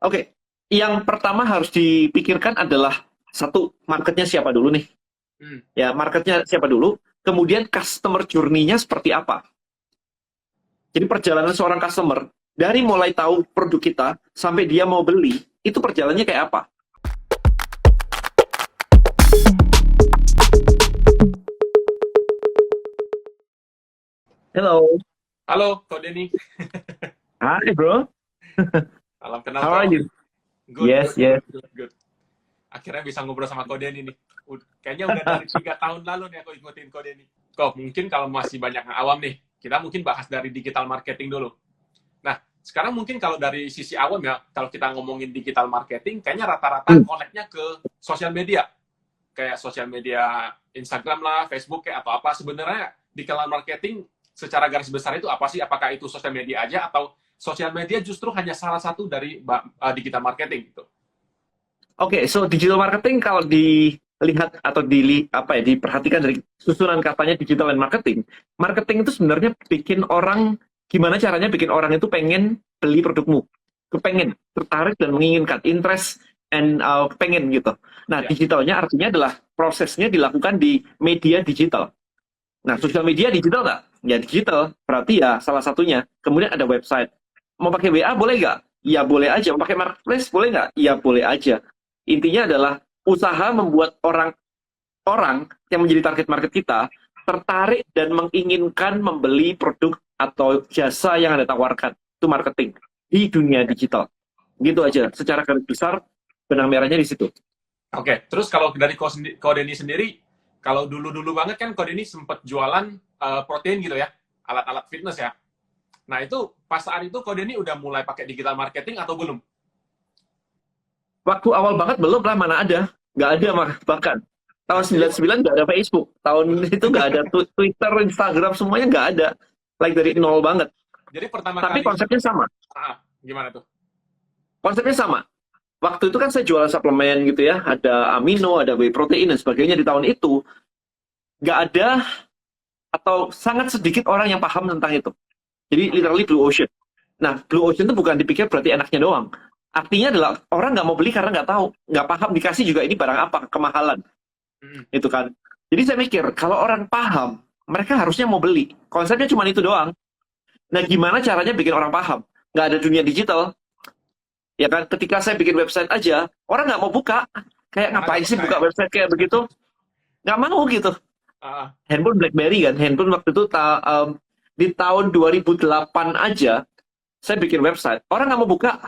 Oke, yang pertama harus dipikirkan adalah satu, marketnya siapa dulu nih? Hmm. Ya, marketnya siapa dulu? Kemudian customer journey-nya seperti apa? Jadi perjalanan seorang customer dari mulai tahu produk kita sampai dia mau beli, itu perjalanannya kayak apa? Hello. Halo, Ko Denny. Hi, bro. Salam kenal, How are Ko. you? Good, Yes, good, yes. good, good, good. Akhirnya bisa ngobrol sama Ko Denny nih. Kayaknya udah dari 3 tahun lalu nih aku ikutin Ko Denny. Ko, mungkin kalau masih banyak yang awam nih, kita mungkin bahas dari digital marketing dulu. Nah, sekarang mungkin kalau dari sisi awam ya, kalau kita ngomongin digital marketing, kayaknya rata-rata Hmm. connect-nya ke sosial media. Kayak sosial media Instagram lah, Facebook kayak atau apa. Sebenarnya digital marketing secara garis besar itu apa sih? Apakah itu sosial media aja atau sosial media justru hanya salah satu dari digital marketing gitu? Oke, so digital marketing kalau dilihat atau diperhatikan dari susunan katanya digital and marketing, marketing itu sebenarnya bikin orang gimana caranya bikin orang itu pengen beli produkmu, kepengen, tertarik dan menginginkan, interest and pengen gitu. Nah, Ya. digitalnya artinya adalah prosesnya dilakukan di media digital. Nah, Hmm. sosial media digital nggak? Ya digital, berarti ya salah satunya. Kemudian ada website. Mau pakai WA boleh nggak? Ya boleh aja. Mau pakai marketplace boleh nggak? Ya boleh aja. Intinya adalah usaha membuat orang-orang yang menjadi target market kita tertarik dan menginginkan membeli produk atau jasa yang Anda tawarkan. Itu marketing di dunia digital. Gitu aja. Oke. Secara garis besar, benang merahnya di situ. Oke, terus kalau dari Ko Denny sendiri, kalau dulu-dulu banget kan Ko Denny sempat jualan protein gitu ya, alat-alat fitness ya. Nah itu pas saat itu Ko Denny udah mulai pakai digital marketing atau belum? Waktu awal banget belum lah, mana ada. Nggak ada Belum. bahkan. Tahun Nah, jadi 99 nggak ada Facebook. Tahun itu nggak ada Twitter, Instagram, semuanya nggak ada. Like dari nol banget. jadi pertama Tapi kali konsepnya sama. gimana tuh? Konsepnya sama. Waktu itu kan saya jualan suplemen gitu ya. Ada amino, ada whey protein dan sebagainya. Di tahun itu nggak ada atau sangat sedikit orang yang paham tentang itu. Jadi Oke. literally blue ocean. Nah, blue ocean itu bukan dipikir berarti enaknya doang. Artinya adalah orang nggak mau beli karena nggak tahu, nggak paham, dikasih juga ini barang apa, kemahalan. Mm. Itu kan. Jadi saya mikir, kalau orang paham, mereka harusnya mau beli. Konsepnya cuma itu doang. Nah, gimana caranya bikin orang paham? Nggak ada dunia digital. Ya kan, ketika saya bikin website aja, orang nggak mau buka. Kayak Karena nggak ngapain sih buka percaya. website kayak begitu? Nggak mau gitu. Ah, Handphone BlackBerry kan, handphone waktu itu di tahun 2008 aja, saya bikin website. Orang nggak mau buka.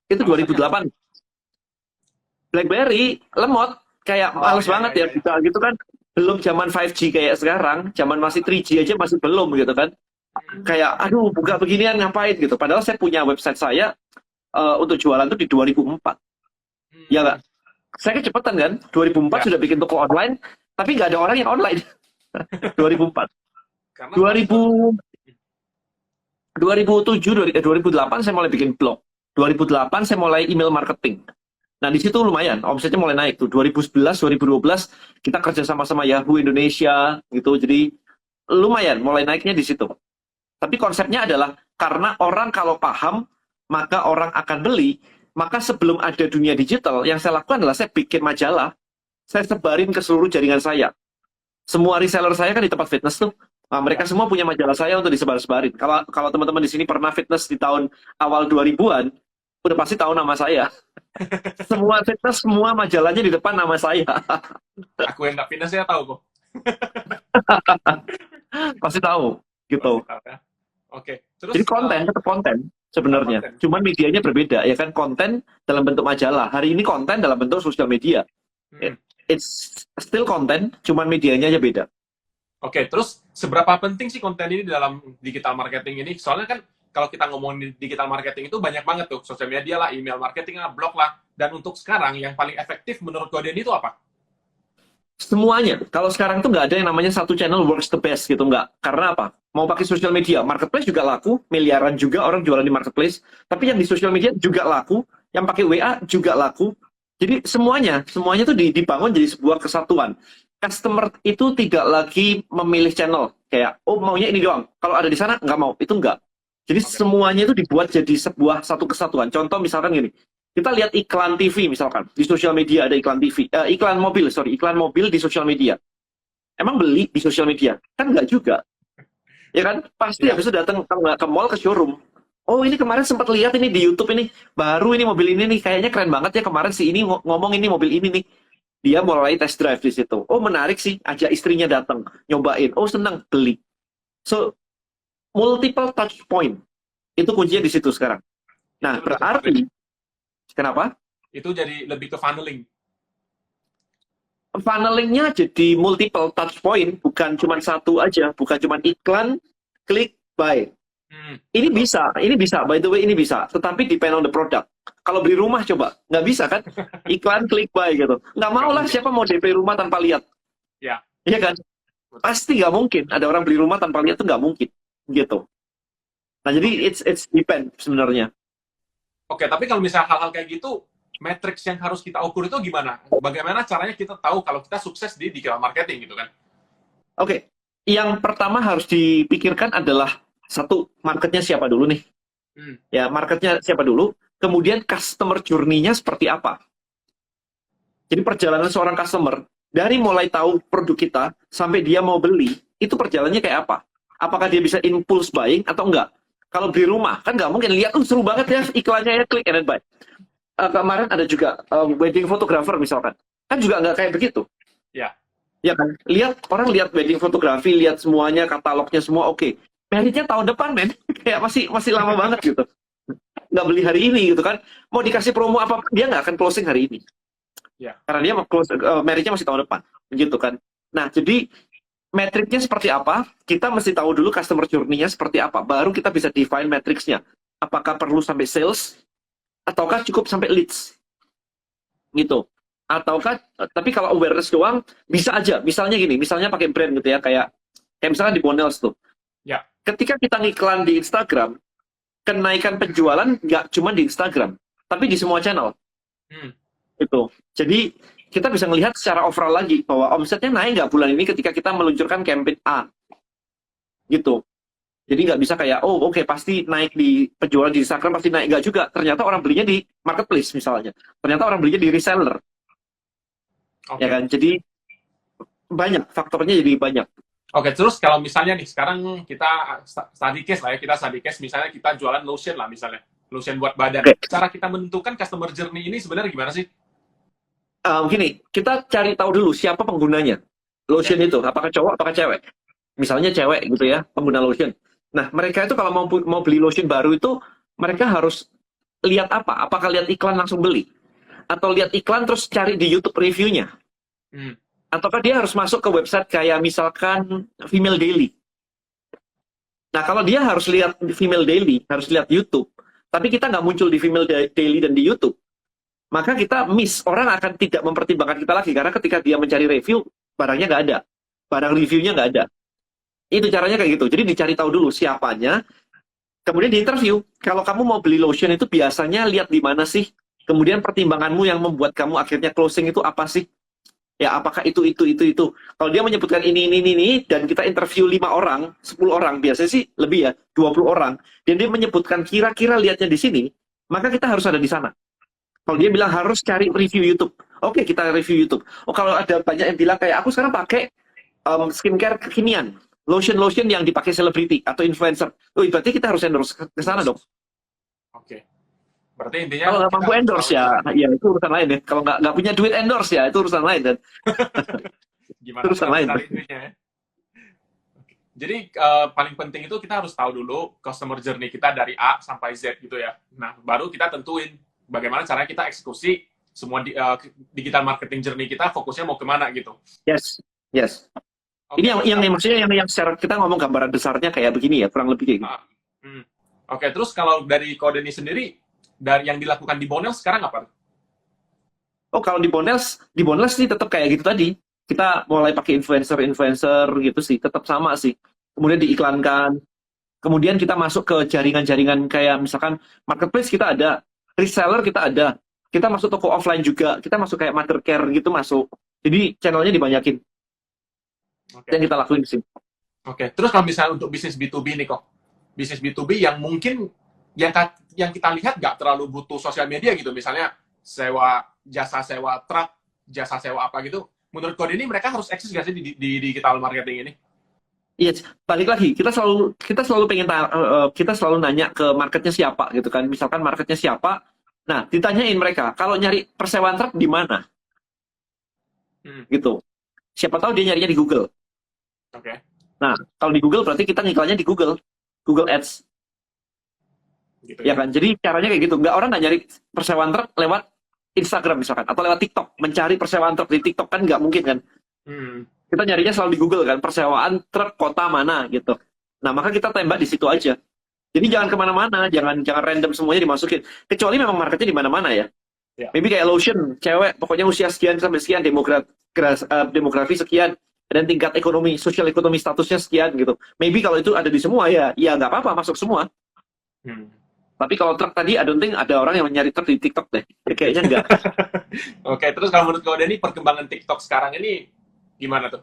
Itu alasannya apa? 2008. BlackBerry lemot, kayak Oh males iya banget iya ya iya. Iya. buka gitu kan. Belum zaman 5G kayak sekarang, zaman masih 3G aja masih belum gitu kan. Mm. Kayak aduh buka beginian ngapain gitu. Padahal saya punya website saya untuk jualan tuh di 2004. Ya nggak? Mm. Saya kecepatan kan, 2004 Ya, sudah bikin toko online, tapi nggak ada orang yang online. 2004. karena pas 2000, 2007, 2008 saya mulai bikin blog. 2008 saya mulai email marketing. Nah, di situ lumayan, omsetnya mulai naik tuh. 2011, 2012 kita kerja sama-sama Yahoo Indonesia gitu. Jadi lumayan mulai naiknya di situ. Tapi konsepnya adalah karena orang kalau paham, maka orang akan beli. Maka sebelum ada dunia digital, yang saya lakukan adalah saya bikin majalah, saya sebarin ke seluruh jaringan saya. Semua reseller saya kan di tempat fitness tuh. Nah, mereka ya. semua punya majalah saya untuk disebar-sebarin. Kalau kalau teman-teman di sini pernah fitness di tahun awal 2000-an, udah pasti tahu nama saya. Semua fitness, semua majalahnya di depan nama saya. Aku yang nggak fitness ya tahu kok. Pasti tahu Pasti gitu. tahu ya. Oke, terus Jadi konten tetap konten tetap sebenarnya. konten. Cuman medianya berbeda ya kan, konten dalam bentuk majalah. Hari ini konten dalam bentuk sosial media. Hmm. It's still konten, cuman medianya aja beda. Oke, terus seberapa penting sih konten ini dalam digital marketing ini? Soalnya kan kalau kita ngomongin digital marketing itu banyak banget tuh, sosial media lah, email marketing lah, blog lah. Dan untuk sekarang yang paling efektif menurut Koden itu apa? Semuanya. Kalau sekarang tuh nggak ada yang namanya satu channel works the best gitu, nggak. Karena apa? Mau pakai sosial media, marketplace juga laku, miliaran juga orang jualan di marketplace. Tapi yang di sosial media juga laku, yang pakai WA juga laku. Jadi semuanya tuh dibangun jadi sebuah kesatuan. Customer itu tidak lagi memilih channel, kayak, oh maunya ini doang. Kalau ada di sana, nggak mau. Itu nggak. Jadi Oke. semuanya itu dibuat jadi sebuah satu kesatuan. Contoh misalkan gini, Kita lihat iklan TV misalkan, di sosial media ada iklan TV, iklan mobil di sosial media. Emang beli di sosial media? Kan nggak juga. Ya kan? Pasti Ya. habis itu datang, kalau nggak ke mall, ke showroom. Oh, ini kemarin sempat lihat ini di YouTube ini, baru ini mobil ini nih, kayaknya keren banget ya, kemarin si ini ngomong ini mobil ini nih. Dia mulai test drive di situ. Oh, menarik sih, ajak istrinya datang, nyobain. Oh, senang, beli. So, multiple touch point. Itu kuncinya di situ sekarang. Nah, Itu lebih ke berarti, funneling. kenapa? Itu jadi lebih ke funneling. Funnelingnya jadi multiple touch point, bukan cuma satu aja, bukan cuma iklan, klik, buy. Ini bisa, by the way ini bisa, tetapi depend on the product. Kalau beli rumah coba, nggak bisa kan? Iklan, klik, buy gitu. Nggak mau lah, siapa mau DP rumah tanpa lihat? Ya. Iya kan? Pasti nggak mungkin. Ada orang beli rumah tanpa lihat tuh nggak mungkin. Gitu. Nah, jadi it's depend sebenarnya. Oke, tapi kalau misalnya hal-hal kayak gitu, matrix yang harus kita ukur itu gimana? Bagaimana caranya kita tahu kalau kita sukses di digital marketing gitu kan? Oke. Yang pertama harus dipikirkan adalah satu, marketnya siapa dulu nih? Ya, marketnya siapa dulu? Kemudian customer journey-nya seperti apa? Jadi perjalanan seorang customer dari mulai tahu produk kita sampai dia mau beli, itu perjalanannya kayak apa? Apakah dia bisa impulse buying atau enggak? Kalau beli rumah, kan nggak mungkin lihat, seru banget ya iklannya ya, klik and then buy. Kemarin ada juga wedding photographer misalkan. Kan juga nggak kayak begitu. Ya. Ya kan? Orang lihat wedding fotografi, lihat semuanya, katalognya semua oke. Meritnya tahun depan, men. Kayak masih lama banget gitu. Nggak beli hari ini gitu kan. Mau dikasih promo apa, dia nggak akan closing hari ini. Ya. Karena dia meritnya masih tahun depan. Gitu kan. Nah, jadi metriknya seperti apa, kita mesti tahu dulu customer journey-nya seperti apa. Baru kita bisa define metricsnya. Apakah perlu sampai sales, ataukah cukup sampai leads. Gitu. Ataukah, tapi kalau awareness doang, bisa aja. Misalnya gini, misalnya pakai brand gitu ya, kayak misalnya di Bonels tuh. Ya. Ketika kita ngiklan di Instagram, kenaikan penjualan nggak cuma di Instagram, tapi di semua channel. Gitu. Jadi, kita bisa melihat secara overall lagi, bahwa omsetnya naik nggak bulan ini ketika kita meluncurkan campaign A. Gitu. Jadi nggak bisa kayak, oh oke, pasti naik di penjualan di Instagram, pasti naik. Nggak juga. Ternyata orang belinya di marketplace misalnya. Ternyata orang belinya di reseller. Okay. Ya kan? Jadi banyak, faktornya jadi banyak. Oke, terus kalau misalnya nih, sekarang kita study case lah ya, kita study case, misalnya kita jualan lotion lah misalnya, lotion buat badan. Okay. Cara kita menentukan customer journey ini sebenarnya gimana sih? Gini, kita cari tahu dulu siapa penggunanya. Lotion itu, apakah cowok, apakah cewek. Misalnya cewek gitu ya, pengguna lotion. Nah, mereka itu kalau mau beli lotion baru itu, mereka harus lihat apa? Apakah lihat iklan langsung beli? Atau lihat iklan terus cari di YouTube reviewnya? Ataukah dia harus masuk ke website kayak misalkan Female Daily? Nah, kalau dia harus lihat Female Daily, harus lihat YouTube, tapi kita nggak muncul di Female Daily dan di YouTube, maka kita miss. Orang akan tidak mempertimbangkan kita lagi, karena ketika dia mencari review, barangnya nggak ada. Barang reviewnya nggak ada. Itu caranya kayak gitu. Jadi dicari tahu dulu siapanya, kemudian di interview. Kalau kamu mau beli lotion itu biasanya lihat di mana sih? Kemudian pertimbanganmu yang membuat kamu akhirnya closing itu apa sih? Ya, apakah itu. Kalau dia menyebutkan ini, dan kita interview 5 orang, 10 orang, biasanya sih lebih ya, 20 orang, dan dia menyebutkan kira-kira lihatnya di sini, maka kita harus ada di sana. Kalau dia bilang harus cari review YouTube, oke, kita review YouTube. Oh, kalau ada banyak yang bilang kayak, aku sekarang pakai skincare kekinian, lotion yang dipakai selebriti atau influencer, berarti kita harus endorse ke sana dong. Oke. Berarti intinya kalau nggak mampu endorse ya itu urusan lain ya. Kalau nggak punya duit endorse ya itu urusan lain dan gimana urusan lain. Ya? Jadi paling penting itu kita harus tahu dulu customer journey kita dari A sampai Z gitu ya. Nah, baru kita tentuin bagaimana caranya kita eksekusi semua digital marketing journey kita, fokusnya mau kemana gitu. Yes. Okay, ini yang maksudnya yang secara kita ngomong gambaran besarnya kayak begini ya, kurang lebih kayak gitu. Oke, terus kalau dari Kodeni sendiri, dari yang dilakukan di Bonels sekarang apa? Oh, kalau di Bonels sih tetap kayak gitu tadi. Kita mulai pakai influencer gitu sih, tetap sama sih. Kemudian diiklankan. Kemudian kita masuk ke jaringan-jaringan kayak misalkan marketplace kita ada, reseller kita ada. Kita masuk toko offline juga, kita masuk kayak Mother Care gitu masuk. Jadi channelnya dibanyakin. Yang kita lakuin sih. Oke, terus kalau misalnya untuk bisnis B2B nih kok. Bisnis B2B yang mungkin yang kita lihat nggak terlalu butuh sosial media gitu. Misalnya jasa sewa truk, jasa sewa apa gitu. Menurut kode ini mereka harus eksis nggak sih di digital marketing ini? Iya, balik lagi kita selalu kita selalu nanya ke marketnya siapa gitu kan. Misalkan marketnya siapa, nah ditanyain mereka kalau nyari persewaan truk di mana Hmm, gitu. Siapa tahu dia nyarinya di Google. oke. Nah, kalau di Google berarti kita ngiklannya di Google Ads, Gitu ya ya. kan? Jadi caranya kayak gitu. Orang nggak nyari persewaan truk lewat Instagram misalkan atau lewat TikTok. Mencari persewaan truk di TikTok kan nggak mungkin kan? Hmm, Kita nyarinya selalu di Google kan, persewaan truk kota mana gitu. Nah, maka kita tembak di situ aja. Jadi jangan kemana-mana, jangan jangan random semuanya dimasukin. Kecuali memang marketnya di mana-mana ya. ya. Maybe kayak lotion, cewek, pokoknya usia sekian sampai sekian, demografi sekian, dan tingkat ekonomi, sosial ekonomi statusnya sekian gitu. Maybe kalau itu ada di semua ya, ya nggak apa-apa masuk semua. Hmm. Tapi kalau truk tadi, I don't think ada orang yang nyari truk di TikTok deh. Ya, kayaknya nggak. Oke, terus kalau menurut kau Denny, perkembangan TikTok sekarang ini gimana tuh?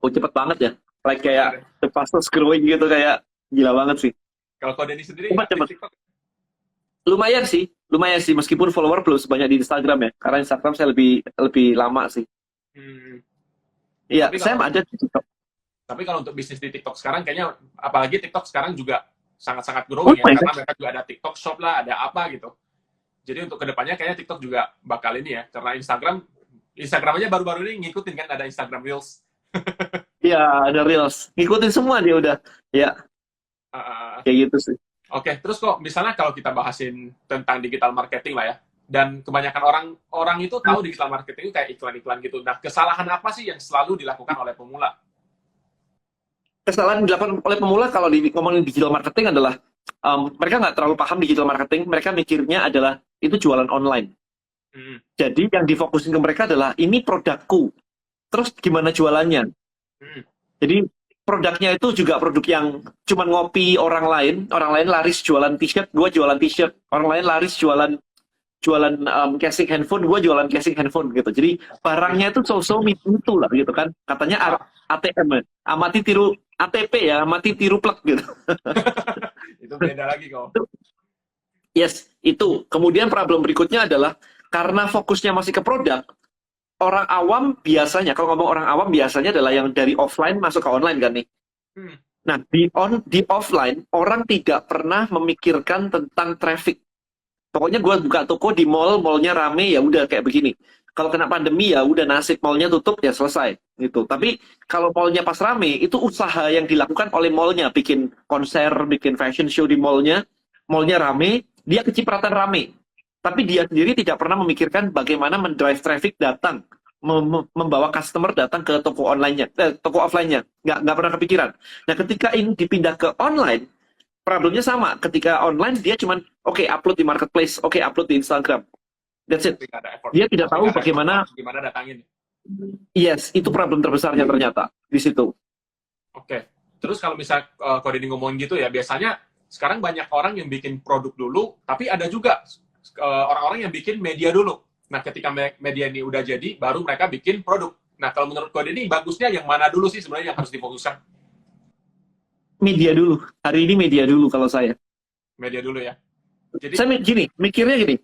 Oh, cepet banget ya. Like kayak the fastest growing gitu, kayak gila banget sih. Kalau kau Denny sendiri Cepet, aktif cepet. TikTok? Lumayan sih. Meskipun follower belum sebanyak di Instagram ya. Karena Instagram saya lebih lebih lama sih. Hmm. Iya, Tapi saya kalau ada di TikTok. tapi kalau untuk bisnis di TikTok sekarang kayaknya apalagi TikTok sekarang juga sangat-sangat Oh growing ya my karena God. mereka juga ada TikTok Shop lah, ada apa gitu. Jadi untuk kedepannya kayaknya TikTok juga bakal ini ya karena Instagram aja baru-baru ini ngikutin kan ada Instagram Reels. Iya, ada Reels. Ngikutin semua dia udah. Ya, Uh, kayak gitu sih. Oke, terus kok misalnya kalau kita bahasin tentang digital marketing lah ya, dan kebanyakan orang itu tahu digital marketing itu kayak iklan-iklan gitu. Nah, kesalahan apa sih yang selalu dilakukan oleh pemula? Kesalahan yang dilakukan oleh pemula kalau ngomongin digital marketing adalah mereka nggak terlalu paham digital marketing. Mereka mikirnya adalah itu jualan online. Hmm, Jadi yang difokusin ke mereka adalah ini produkku. Terus gimana jualannya? hmm, Jadi produknya itu juga produk yang cuman ngopi orang lain laris jualan t-shirt, gue jualan t-shirt, orang lain laris jualan jualan casing handphone, gue jualan casing handphone gitu. Jadi barangnya itu so-so itu lah gitu kan. Katanya ah, ATM, ya. Amati tiru ATP ya, amati tiru plug gitu. itu beda lagi kok. Yes, itu. Kemudian problem berikutnya adalah karena fokusnya masih ke produk, orang awam biasanya, kalau ngomong orang awam biasanya adalah yang dari offline masuk ke online kan nih. Hmm, Nah, di offline, orang tidak pernah memikirkan tentang traffic. Pokoknya gue buka toko di mall, mallnya rame, ya udah kayak begini. Kalau kena pandemi ya udah nasib mallnya tutup ya selesai gitu. Tapi kalau mallnya pas rame, itu usaha yang dilakukan oleh mallnya, bikin konser, bikin fashion show di mallnya rame, dia kecipratan rame. Tapi dia sendiri tidak pernah memikirkan bagaimana mendrive traffic datang, membawa customer datang ke toko online-nya, toko offline-nya. Nggak pernah kepikiran. Nah, ketika ini dipindah ke online, problemnya sama. Ketika online dia cuman oke, upload di marketplace, oke, upload di Instagram. That's it. tapi nggak ada effort. Dia tidak Tapi tahu nggak ada effort bagaimana. gimana datangin. Yes, itu problem terbesarnya ternyata di situ. Oke. Terus kalau misal kalau Denny ngomong gitu ya, biasanya sekarang banyak orang yang bikin produk dulu, tapi ada juga orang-orang yang bikin media dulu. Nah, ketika media ini udah jadi, baru mereka bikin produk. Nah, kalau menurut Kode ini bagusnya yang mana dulu sih sebenarnya yang harus difokuskan? Media dulu. Hari ini media dulu kalau saya. Media dulu ya. Jadi, Saya mikirnya gini,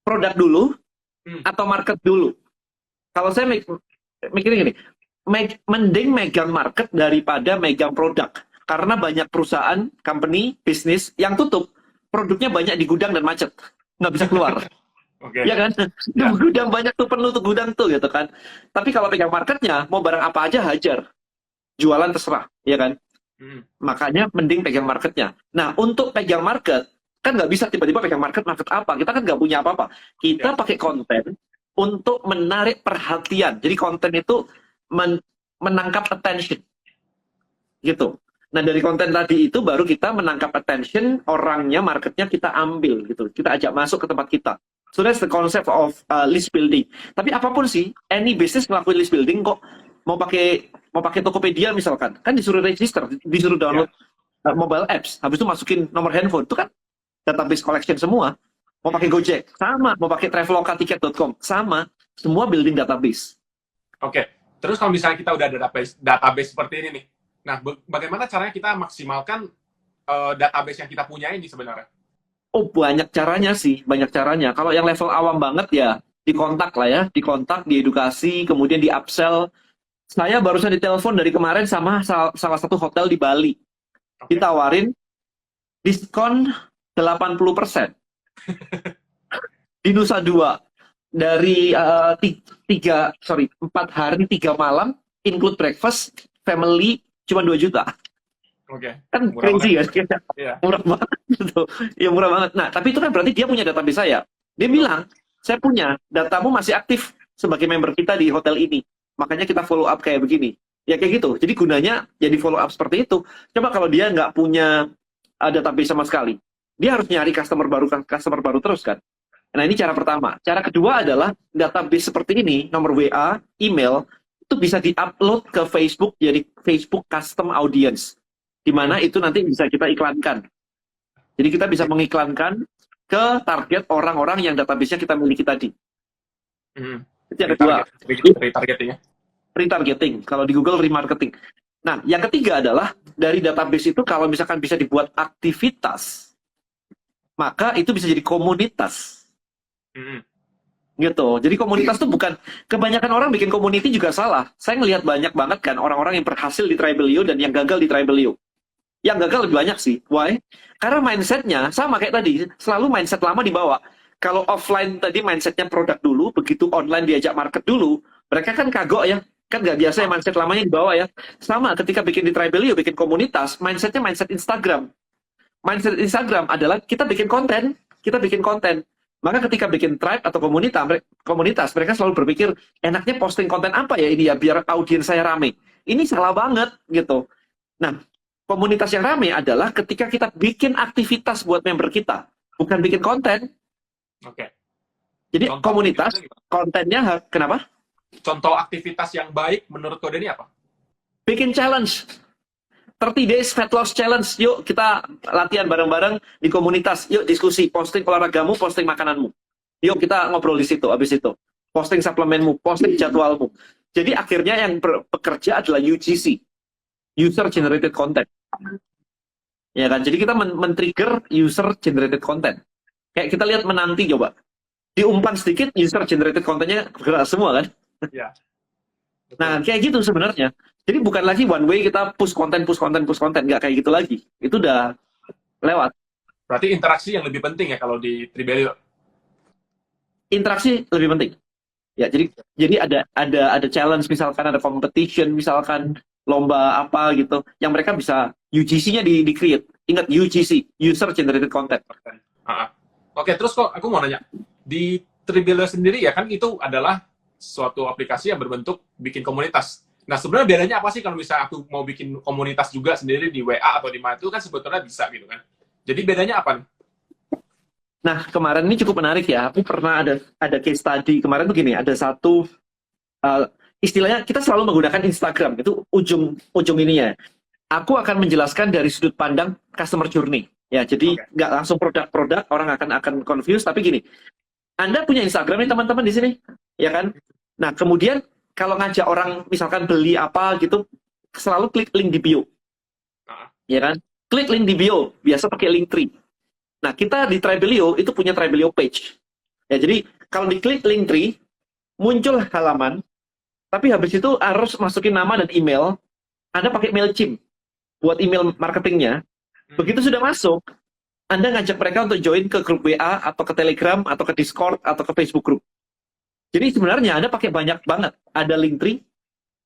produk dulu hmm, atau market dulu. Kalau saya mikirnya gini, mending megang market daripada megang produk. Karena banyak perusahaan, company, bisnis yang tutup, produknya banyak di gudang dan macet. Nggak bisa keluar. oke. Ya kan? Ya. Gudang banyak tuh, penuh tuh gudang tuh gitu kan. Tapi kalau pegang marketnya, mau barang apa aja hajar. Jualan terserah, ya kan? Hmm, Makanya mending pegang marketnya. Nah, untuk pegang market, kan nggak bisa tiba-tiba pegang market apa. Kita kan nggak punya apa-apa. Kita ya. pakai konten untuk menarik perhatian. Jadi konten itu menangkap attention. Gitu. Nah, dari konten tadi itu baru kita menangkap attention, orangnya, marketnya kita ambil gitu. Kita ajak masuk ke tempat kita. So that's the concept of list building. Tapi apapun sih, any business ngelakuin list building kok. Mau pakai Tokopedia misalkan, kan disuruh register, disuruh download mobile apps, habis itu masukin nomor handphone, itu kan database collection semua. Mau pakai Gojek, sama. Mau pakai traveloka tiket.com, sama. Semua building database. Oke. Terus kalau misalnya kita udah ada database seperti ini nih, nah bagaimana caranya kita maksimalkan database yang kita punya ini sebenarnya? Oh, banyak caranya sih, banyak caranya. Kalau yang level awam banget ya, dikontak lah ya, dikontak, diedukasi, kemudian di upsell. Saya barusan ditelepon dari kemarin sama salah satu hotel di Bali. Oke. Ditawarin diskon 80% di Nusa Dua dari 4 hari 3 malam, include breakfast, family, cuma 2 juta. Oke. Kan Murah crazy banget. ya, Iya. murah banget gitu. Ya murah banget. Nah, tapi itu kan berarti dia punya database saya. Dia bilang, saya punya, datamu masih aktif sebagai member kita di hotel ini. Makanya kita follow up kayak begini. Ya kayak gitu. Jadi gunanya jadi follow up seperti itu. Coba kalau dia nggak punya database sama sekali, dia harus nyari customer baru terus kan. Nah, ini cara pertama. Cara kedua adalah database seperti ini, nomor WA, email, itu bisa di-upload ke Facebook, jadi Facebook Custom Audience, di mana itu nanti bisa kita iklankan. Jadi kita bisa mengiklankan ke target orang-orang yang database-nya kita miliki tadi. Itu yang kedua. Retargeting ya. Retargeting. Kalau di Google, remarketing. Nah, yang ketiga adalah dari database itu kalau misalkan bisa dibuat aktivitas, maka itu bisa jadi komunitas. Gitu. Jadi komunitas tuh bukan, kebanyakan orang bikin community juga salah. Saya ngelihat banyak banget kan orang-orang yang berhasil di Tribelio dan yang gagal di Tribelio. Yang gagal lebih banyak sih. Why? Karena mindsetnya sama kayak tadi, selalu mindset lama dibawa. Kalau offline tadi mindsetnya produk dulu, begitu online diajak market dulu, mereka kan kagok ya. Kan nggak biasa ya mindset lamanya dibawa ya. Sama ketika bikin di Tribelio, bikin komunitas, mindsetnya mindset Instagram. Mindset Instagram adalah kita bikin konten, Maka ketika bikin tribe atau komunitas, mereka selalu berpikir, enaknya posting konten apa ya ini ya, biar audiens saya rame. Ini salah banget, gitu. Nah, komunitas yang rame adalah ketika kita bikin aktivitas buat member kita, bukan bikin konten. Oke. Jadi Contoh komunitas, kontennya, kenapa? Contoh aktivitas yang baik menurut Kode ini apa? Bikin challenge. 30 days fat loss challenge. Yuk kita latihan bareng-bareng di komunitas. Yuk diskusi, posting olahragamu, posting makananmu. Yuk kita ngobrol di situ, habis itu. Posting suplemenmu, posting jadwalmu. Jadi akhirnya yang bekerja adalah UGC. User Generated Content. Ya kan? Jadi kita men-trigger User Generated Content. Kayak kita lihat menanti coba. Diumpan sedikit, User Generated Content-nya bergerak semua kan? Iya. Nah, kayak gitu sebenarnya. Jadi bukan lagi one way kita push konten. Nggak kayak gitu lagi. Itu udah lewat. Berarti interaksi yang lebih penting ya kalau di Tribelio. Interaksi lebih penting. Ya, jadi ada challenge, misalkan ada competition, misalkan lomba apa gitu, yang mereka bisa UGC-nya di-create. Ingat UGC, User Generated Content. Oke, terus kok aku mau nanya. Di Tribelio sendiri ya kan itu adalah suatu aplikasi yang berbentuk bikin komunitas. Nah, sebenarnya bedanya apa sih kalau misalnya aku mau bikin komunitas juga sendiri di WA atau di mana itu kan sebetulnya bisa gitu kan. Jadi bedanya apa nih? Nah, kemarin ini cukup menarik ya. Aku pernah ada case study. Kemarin tuh gini, ada satu istilahnya kita selalu menggunakan Instagram. Itu ujung ininya. Aku akan menjelaskan dari sudut pandang customer journey. Ya, jadi nggak langsung produk-produk, orang akan confused, tapi gini. Anda punya Instagram nih teman-teman di sini, ya kan? Nah, kemudian kalau ngajak orang misalkan beli apa gitu, selalu klik link di bio. Ya kan? Klik link di bio, biasa pakai Linktree. Nah, kita di Tribelio itu punya Tribelio page. Ya, jadi kalau diklik Linktree, muncul halaman, tapi habis itu harus masukin nama dan email. Anda pakai MailChimp buat email marketingnya. Begitu sudah masuk, Anda ngajak mereka untuk join ke grup WA atau ke Telegram atau ke Discord atau ke Facebook group. Jadi sebenarnya Anda pakai banyak banget. Ada Linktree,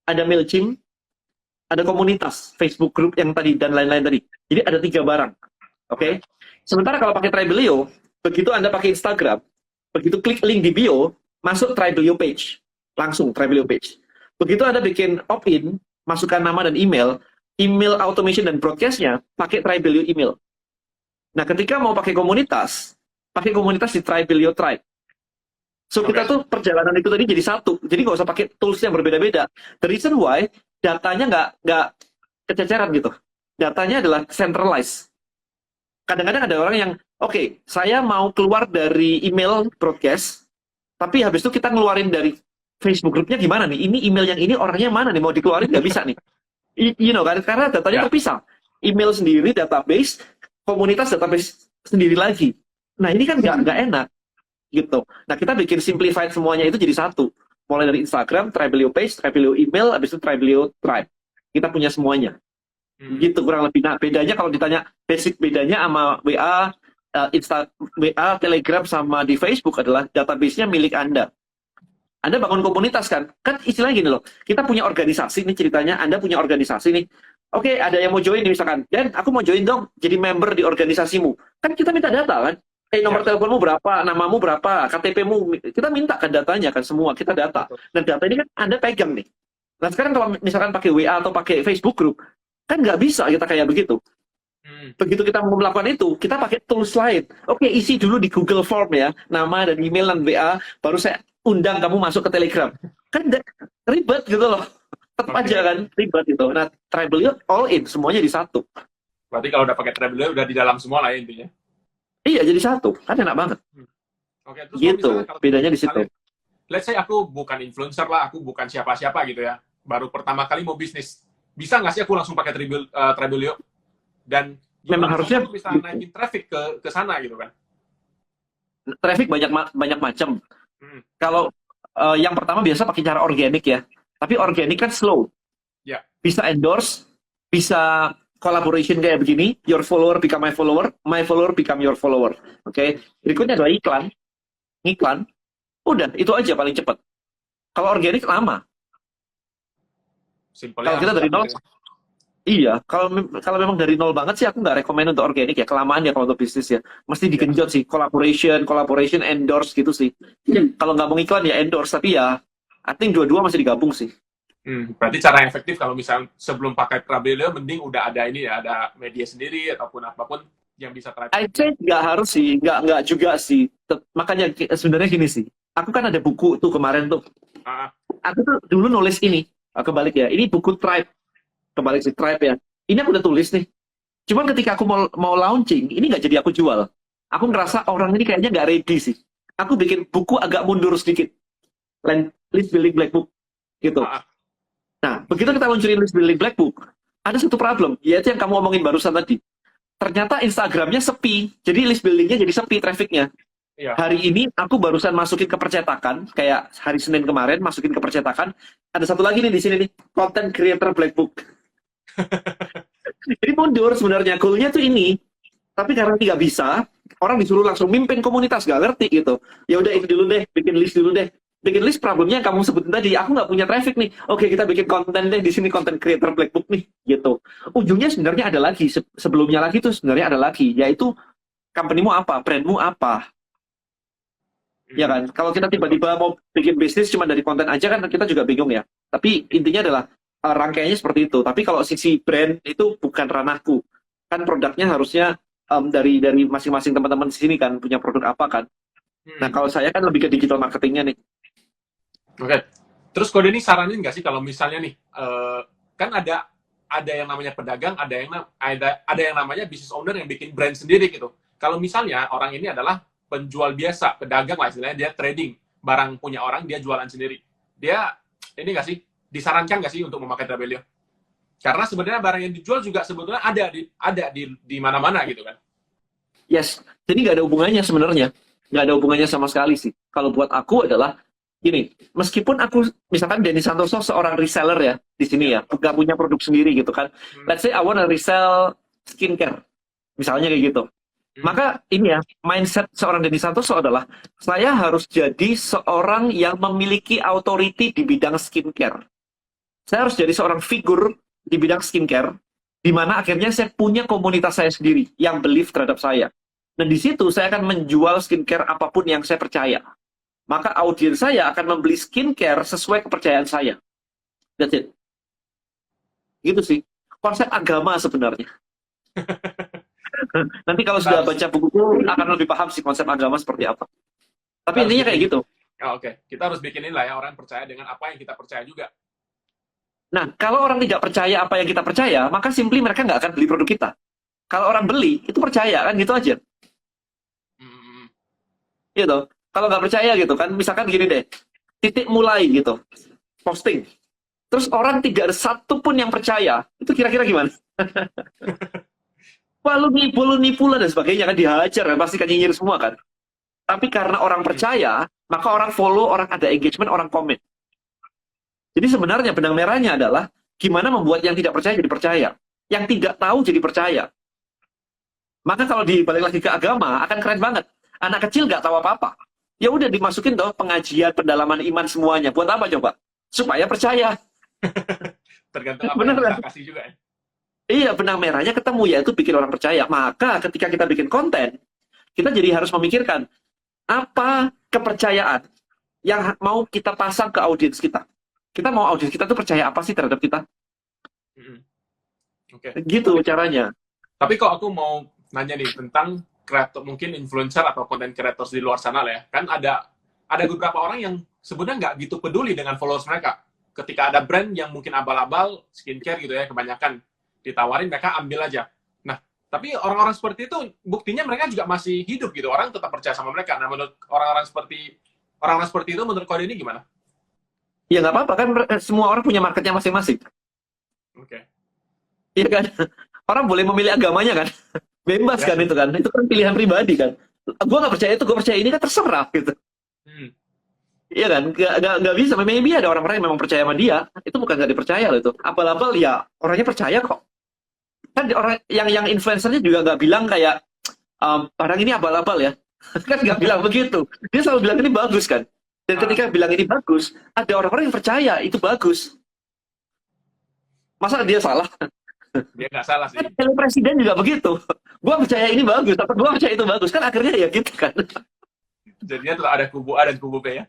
ada MailChimp, ada komunitas, Facebook group yang tadi, dan lain-lain tadi. Jadi ada 3 barang. Oke? Sementara kalau pakai Tribelio, begitu Anda pakai Instagram, begitu klik link di bio, masuk Tribelio page. Langsung Tribelio page. Begitu Anda bikin opt-in, masukkan nama dan email automation dan broadcast-nya pakai Tribelio email. Nah, ketika mau pakai komunitas di Tribelio Tribe. So, kita tuh perjalanan itu tadi jadi satu. Jadi nggak usah pakai tools yang berbeda-beda. The reason why, datanya nggak kececeran gitu. Datanya adalah centralized. Kadang-kadang ada orang yang, oke, saya mau keluar dari email broadcast, tapi habis itu kita ngeluarin dari Facebook grupnya gimana nih? Ini email yang ini orangnya mana nih? Mau dikeluarin nggak bisa nih. You know, karena datanya terpisah. email sendiri, database, komunitas database sendiri lagi. Nah ini kan nggak enak gitu. Nah kita bikin simplified semuanya itu jadi satu. Mulai dari Instagram, Tribelio page, Tribelio email, habis itu Tribelio tribe. Kita punya semuanya. Gitu kurang lebih. Nah bedanya kalau ditanya basic bedanya sama WA, WA, Telegram sama di Facebook adalah database-nya milik Anda. Anda bangun komunitas kan? Kan istilahnya gini loh, kita punya organisasi nih ceritanya, Anda punya organisasi nih. Oke, ada yang mau join nih misalkan, Dan aku mau join dong jadi member di organisasimu. Kan kita minta data kan? Nomor teleponmu berapa, namamu berapa, KTP-mu, kita minta kan datanya kan semua, kita data. Dan data ini kan Anda pegang nih. Nah sekarang kalau misalkan pakai WA atau pakai Facebook group, kan nggak bisa kita kayak begitu. Begitu kita mau melakukan itu, kita pakai tools lain. Oke, isi dulu di Google Form ya, nama dan email dan WA, baru saya undang kamu masuk ke Telegram. Kan ribet gitu loh. Tetap aja kan ribet gitu. Nah, Tribelio all in, semuanya di satu. Berarti kalau udah pakai Tribelio udah di dalam semua lah ya intinya. Iya, jadi satu. Kan enak banget. Oke, terus Gitu, kalau bedanya di situ. Let's say aku bukan influencer lah, aku bukan siapa-siapa gitu ya. Baru pertama kali mau bisnis. Bisa nggak sih aku langsung pakai Tribelio? Dan memang harusnya bisa naikin traffic ke sana gitu kan. Traffic banyak macam. Kalau yang pertama biasa pakai cara organik ya. Tapi organik kan slow. Ya. Bisa endorse, bisa collaboration kayak begini, your follower become my follower become your follower. Oke. Berikutnya adalah iklan. Udah, itu aja paling cepat. Kalau organik lama. Kalau kita dari nol, iya, kalau memang dari nol banget sih aku nggak rekomend untuk organik ya, kelamaan ya kalau untuk bisnis ya. Mesti digenjot sih, collaboration, endorse gitu sih. Kalau nggak mau iklan ya endorse, tapi ya I think dua-dua masih digabung sih. Berarti cara yang efektif kalau misalnya sebelum pakai Tribelio mending udah ada ini ya, ada media sendiri ataupun apapun yang bisa I think nggak harus sih, nggak juga sih. Makanya sebenarnya gini sih, aku kan ada buku tuh kemarin tuh. Aku tuh dulu nulis ini, kebalik ya, ini buku Tribe. Kembali si Tribe ya. Ini aku udah tulis nih. Cuman ketika aku mau launching, ini nggak jadi aku jual. Aku ngerasa orang ini kayaknya nggak ready sih. Aku bikin buku agak mundur sedikit. List Building Black Book. Gitu. Nah, begitu kita luncurin List Building Black Book, ada satu problem, yaitu yang kamu omongin barusan tadi. Ternyata Instagramnya sepi. Jadi list buildingnya jadi sepi trafficnya. Ya. Hari ini aku barusan masukin ke percetakan, kayak hari Senin kemarin masukin ke percetakan. Ada satu lagi nih di sini nih, Content Creator Black Book. Jadi mundur sebenarnya, goalnya tuh ini, tapi karena nggak bisa, orang disuruh langsung mimpin komunitas, nggak ngerti gitu. Ya udah ini dulu deh, bikin list dulu deh. Bikin list problemnya yang kamu sebutin tadi, aku nggak punya traffic nih. Oke, kita bikin konten deh di sini, Content Creator Black Book nih, gitu. Ujungnya sebenarnya ada lagi, sebelumnya lagi tuh sebenarnya ada lagi, yaitu company-mu apa, brand-mu apa. Ya kan, kalau kita tiba-tiba mau bikin bisnis cuma dari konten aja kan kita juga bingung ya. Tapi intinya adalah rangkaiannya seperti itu. Tapi kalau sisi brand itu bukan ranahku. Kan produknya harusnya dari masing-masing teman-teman di sini kan punya produk apa kan. Nah kalau saya kan lebih ke digital marketingnya nih. Oke. Terus Kode ini saranin nggak sih kalau misalnya nih kan ada yang namanya pedagang, ada yang namanya business owner yang bikin brand sendiri gitu. Kalau misalnya orang ini adalah penjual biasa, pedagang lah istilahnya, dia trading barang punya orang, dia jualan sendiri. Dia ini nggak sih disarankan nggak sih untuk memakai Tribelio? Karena sebenarnya barang yang dijual juga sebetulnya ada di mana-mana gitu kan. Yes, jadi nggak ada hubungannya sebenarnya. Nggak ada hubungannya sama sekali sih. Kalau buat aku adalah gini, meskipun aku misalkan Denny Santoso seorang reseller ya di sini ya, nggak punya produk sendiri gitu kan. Let's say I wanna resell skincare, misalnya kayak gitu. Maka ini ya, mindset seorang Denny Santoso adalah saya harus jadi seorang yang memiliki authority di bidang skincare. Saya harus jadi seorang figur di bidang skincare, di mana akhirnya saya punya komunitas saya sendiri yang believe terhadap saya. Dan di situ saya akan menjual skincare apapun yang saya percaya. Maka audiens saya akan membeli skincare sesuai kepercayaan saya. That's it. Gitu sih. Konsep agama sebenarnya. Nanti kalau sudah baca buku akan lebih paham sih konsep agama seperti apa. Tapi intinya kayak gitu. Oke. Kita harus bikinin lah ya orang percaya dengan apa yang kita percaya juga. Nah, kalau orang tidak percaya apa yang kita percaya, maka simply mereka nggak akan beli produk kita. Kalau orang beli, itu percaya kan gitu aja. Gitu. Kalau nggak percaya gitu kan, misalkan gini deh, titik mulai gitu, posting. terus orang tidak ada satu pun yang percaya, itu kira-kira gimana? Wah, lu nipu lah dan sebagainya kan, dihajar kan, pasti kan nyinyir semua kan. Tapi karena orang percaya, maka orang follow, orang ada engagement, orang komen. Jadi sebenarnya benang merahnya adalah gimana membuat yang tidak percaya jadi percaya, yang tidak tahu jadi percaya. Maka kalau dibalik lagi ke agama akan keren banget. Anak kecil nggak tahu apa-apa. Ya udah dimasukin tuh pengajian, pendalaman iman semuanya. Buat apa coba? Supaya percaya. Tergantung apa Bener yang kan? kita kasih juga ya. Iya, benang merahnya ketemu yaitu bikin orang percaya. Maka ketika kita bikin konten, kita jadi harus memikirkan apa kepercayaan yang mau kita pasang ke audiens kita. Kita mau audiens kita tuh percaya apa sih terhadap kita? Mm-mm. Oke. Gitu caranya. Tapi kok aku mau nanya nih tentang kreator, mungkin influencer atau content creators di luar sana lah ya. Kan ada beberapa orang yang sebenarnya nggak gitu peduli dengan followers mereka. Ketika ada brand yang mungkin abal-abal, skincare gitu ya, kebanyakan ditawarin, mereka ambil aja. Nah, tapi orang-orang seperti itu, buktinya mereka juga masih hidup gitu. Orang tetap percaya sama mereka. Nah, menurut orang-orang seperti itu, menurut kode ini gimana? Ya nggak apa-apa kan, semua orang punya marketnya masing-masing. Oke. Iya kan? Orang boleh memilih agamanya kan? Bebas Ya. kan itu kan? Itu kan pilihan pribadi kan? Gue nggak percaya itu, gue percaya ini kan terserah gitu. Hmm. Iya kan? Nggak bisa. Maybe ada orang-orang yang memang percaya sama dia. Itu bukan nggak dipercaya loh itu. Abal-abal ya orangnya percaya kok. Kan orang yang influencernya juga nggak bilang kayak barang ini abal-abal ya. Kan nggak bilang begitu. Dia selalu bilang ini bagus kan. Dan ketika bilang ini bagus, ada orang-orang yang percaya itu bagus. Masa dia salah? Dia nggak salah sih. Kan presiden juga begitu. Gua percaya ini bagus, tapi gua percaya itu bagus. Kan akhirnya ya gitu kan. Jadinya tuh ada kubu A dan kubu B ya.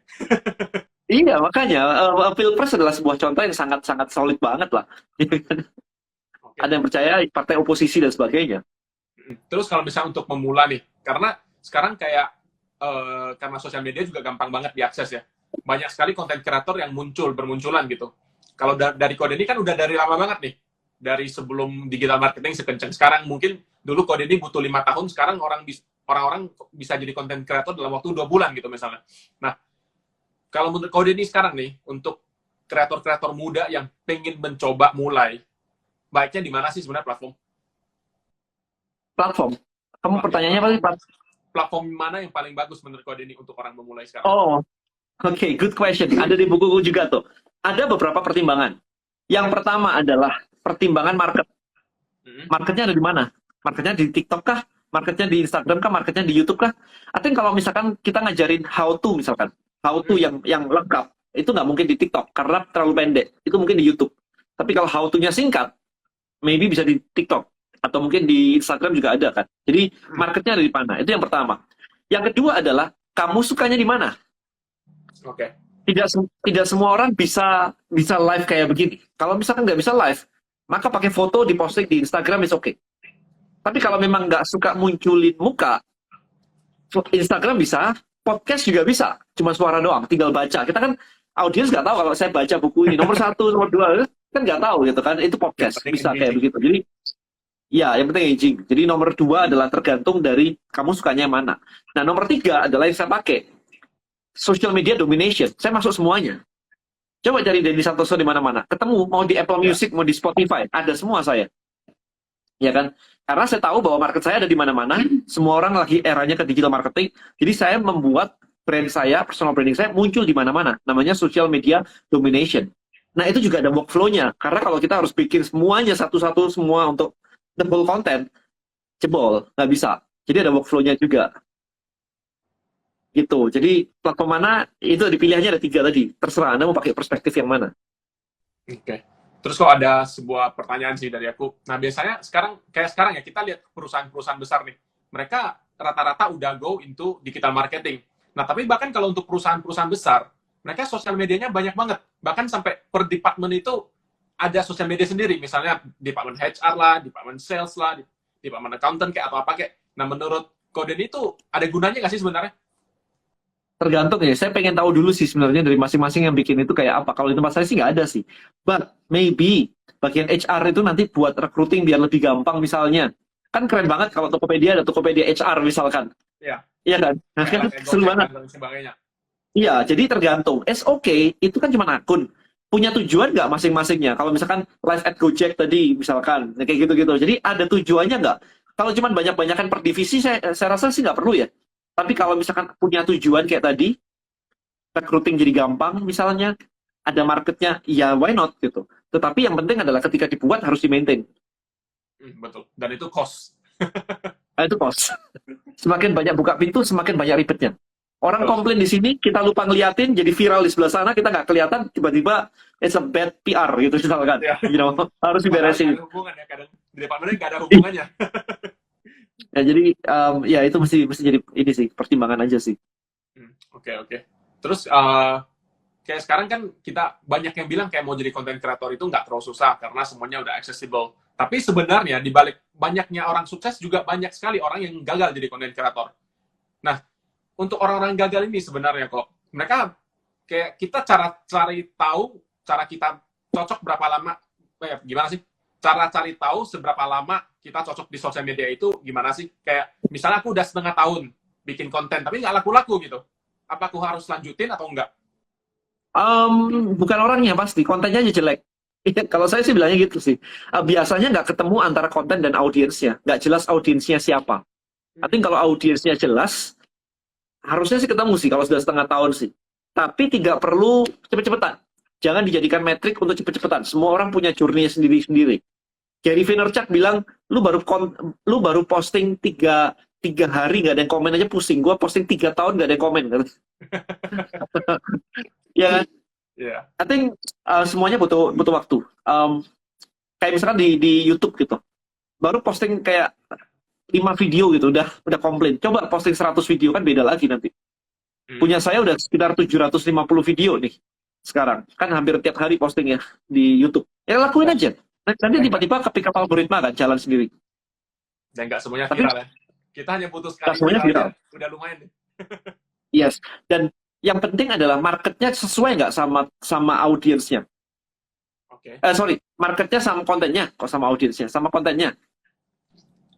Iya, makanya Pilpres adalah sebuah contoh yang sangat-sangat solid banget lah. Oke. Ada yang percaya partai oposisi dan sebagainya. Terus kalau misalnya untuk memula nih, karena sekarang kayak karena sosial media juga gampang banget diakses ya. Banyak sekali konten kreator yang bermunculan gitu. Kalau dari Kode ini kan udah dari lama banget nih. Dari sebelum digital marketing sekencang sekarang, mungkin dulu Kode ini butuh 5 tahun, sekarang orang-orang bisa jadi konten kreator dalam waktu 2 bulan gitu misalnya. Nah, kalau menurut Kode ini sekarang nih, untuk kreator-kreator muda yang pengen mencoba mulai, baiknya di mana sih sebenarnya platform? Platform. Kamu pertanyaannya apa sih, Pak? Platform mana yang paling bagus menurut Kode ini untuk orang memulai sekarang? Oh, oke, good question. Ada di bukuku juga tuh. Ada beberapa pertimbangan. Yang pertama adalah pertimbangan market. Marketnya ada di mana? Marketnya di TikTok kah? Marketnya di Instagram kah? Marketnya di YouTube kah? Atau kalau misalkan kita ngajarin how to misalkan, how to yang lengkap, itu nggak mungkin di TikTok karena terlalu pendek. Itu mungkin di YouTube. Tapi kalau how to-nya singkat, maybe bisa di TikTok atau mungkin di Instagram juga ada kan. Jadi marketnya ada di mana? Itu yang pertama. Yang kedua adalah kamu sukanya di mana? Oke. Tidak semua orang bisa live kayak begini. Kalau misalkan nggak bisa live, maka pakai foto diposting di Instagram is oke. Tapi kalau memang nggak suka munculin muka, Instagram bisa, podcast juga bisa, cuma suara doang, tinggal baca. Kita kan audiens nggak tahu kalau saya baca buku ini nomor 1, nomor 2, kan nggak tahu gitu kan. Itu podcast bisa kayak begitu. Jadi ya, yang penting engaging. Jadi nomor 2 adalah tergantung dari kamu sukanya yang mana. Nah, nomor 3 adalah yang saya pakai. Social media domination. Saya masuk semuanya. Coba cari Denny Santoso di mana-mana. Ketemu, mau di Apple Music, mau di Spotify. Ada semua saya. Ya kan? Karena saya tahu bahwa market saya ada di mana-mana. Semua orang lagi eranya ke digital marketing. Jadi saya membuat brand saya, personal branding saya muncul di mana-mana. Namanya social media domination. Nah, itu juga ada workflow-nya. Karena kalau kita harus bikin semuanya satu-satu semua untuk the whole content, jebol, nggak bisa. Jadi ada workflow-nya juga. Gitu. Jadi platform mana, itu dipilihannya ada 3 tadi. Terserah Anda mau pakai perspektif yang mana. Oke. Terus kok ada sebuah pertanyaan sih dari aku. Nah, biasanya sekarang ya, kita lihat perusahaan-perusahaan besar nih. Mereka rata-rata udah go into digital marketing. Nah, tapi bahkan kalau untuk perusahaan-perusahaan besar, mereka sosial medianya banyak banget. Bahkan sampai per department itu ada sosial media sendiri. Misalnya department HR lah, department sales lah, department accountant kayak atau apa kayak. Nah, menurut Koden itu ada gunanya nggak sih sebenarnya? Tergantung ya, saya pengen tahu dulu sih sebenarnya dari masing-masing yang bikin itu kayak apa. Kalau di tempat saya sih nggak ada sih. But maybe bagian HR itu nanti buat recruiting biar lebih gampang misalnya. Kan keren banget kalau Tokopedia ada Tokopedia HR misalkan. Iya. Iya kan? Nah, kan seru banget. Iya, jadi tergantung. SOK itu kan cuma akun. punya tujuan nggak masing-masingnya? Kalau misalkan live at Gojek tadi, misalkan, ya kayak gitu-gitu. Jadi ada tujuannya nggak? Kalau cuma banyak-banyakan per divisi, saya rasa sih nggak perlu ya. Tapi kalau misalkan punya tujuan kayak tadi, recruiting jadi gampang, misalnya ada marketnya, ya why not gitu. Tetapi yang penting adalah ketika dibuat harus di-maintain. Betul. Dan itu cost. Nah, itu cost. Semakin banyak buka pintu, semakin banyak ribetnya. Orang Betul. komplain di sini, kita lupa ngeliatin, jadi viral di sebelah sana, kita nggak kelihatan, tiba-tiba it's a bad PR gitu misalkan. Ya. You know, harus Padahal diberesin. nggak ada hubungan ya kadang. Di departemen nggak ada hubungannya. Ya jadi ya itu mesti jadi ini sih pertimbangan aja sih. Oke. Terus kayak sekarang kan kita banyak yang bilang kayak mau jadi content creator itu nggak terlalu susah karena semuanya udah accessible. Tapi sebenarnya di balik banyaknya orang sukses juga banyak sekali orang yang gagal jadi content creator. Nah, untuk orang-orang gagal ini sebenarnya kok mereka kayak kita cari tahu cara kita cocok berapa lama, gimana sih? Cara cari tahu seberapa lama kita cocok di sosial media itu gimana sih? Kayak misalnya aku udah setengah tahun bikin konten tapi nggak laku-laku gitu. Apa aku harus lanjutin atau enggak? Bukan orangnya pasti, kontennya aja jelek. Kalau saya sih bilangnya gitu sih. Biasanya nggak ketemu antara konten dan audiensnya, nggak jelas audiensnya siapa. Tapi kalau audiensnya jelas, harusnya sih ketemu sih kalau sudah setengah tahun sih. Tapi tidak perlu cepet-cepetan. Jangan dijadikan metrik untuk cepet-cepetan. Semua orang punya journey sendiri-sendiri. Gary Vaynerchuk bilang, lu baru posting tiga hari nggak ada yang komen aja pusing. Gua posting 3 tahun nggak ada yang komen. Ya kan? Iya. I think semuanya butuh waktu. Kayak misalkan di YouTube gitu. Baru posting kayak 5 video gitu, udah komplain. Coba posting 100 video kan beda lagi nanti. Punya saya udah sekitar 750 video nih sekarang. Kan hampir tiap hari postingnya di YouTube. Ya lakuin aja. Nanti tiba-tiba kepick up algoritma kan jalan sendiri. Dan nggak semuanya Tapi viral ya. Kita hanya butuh sekali semuanya viral. aja, udah lumayan deh. Yes. Dan yang penting adalah marketnya sesuai nggak sama audiensnya. Oke. Sorry, marketnya sama kontennya, kok sama audiensnya, sama kontennya.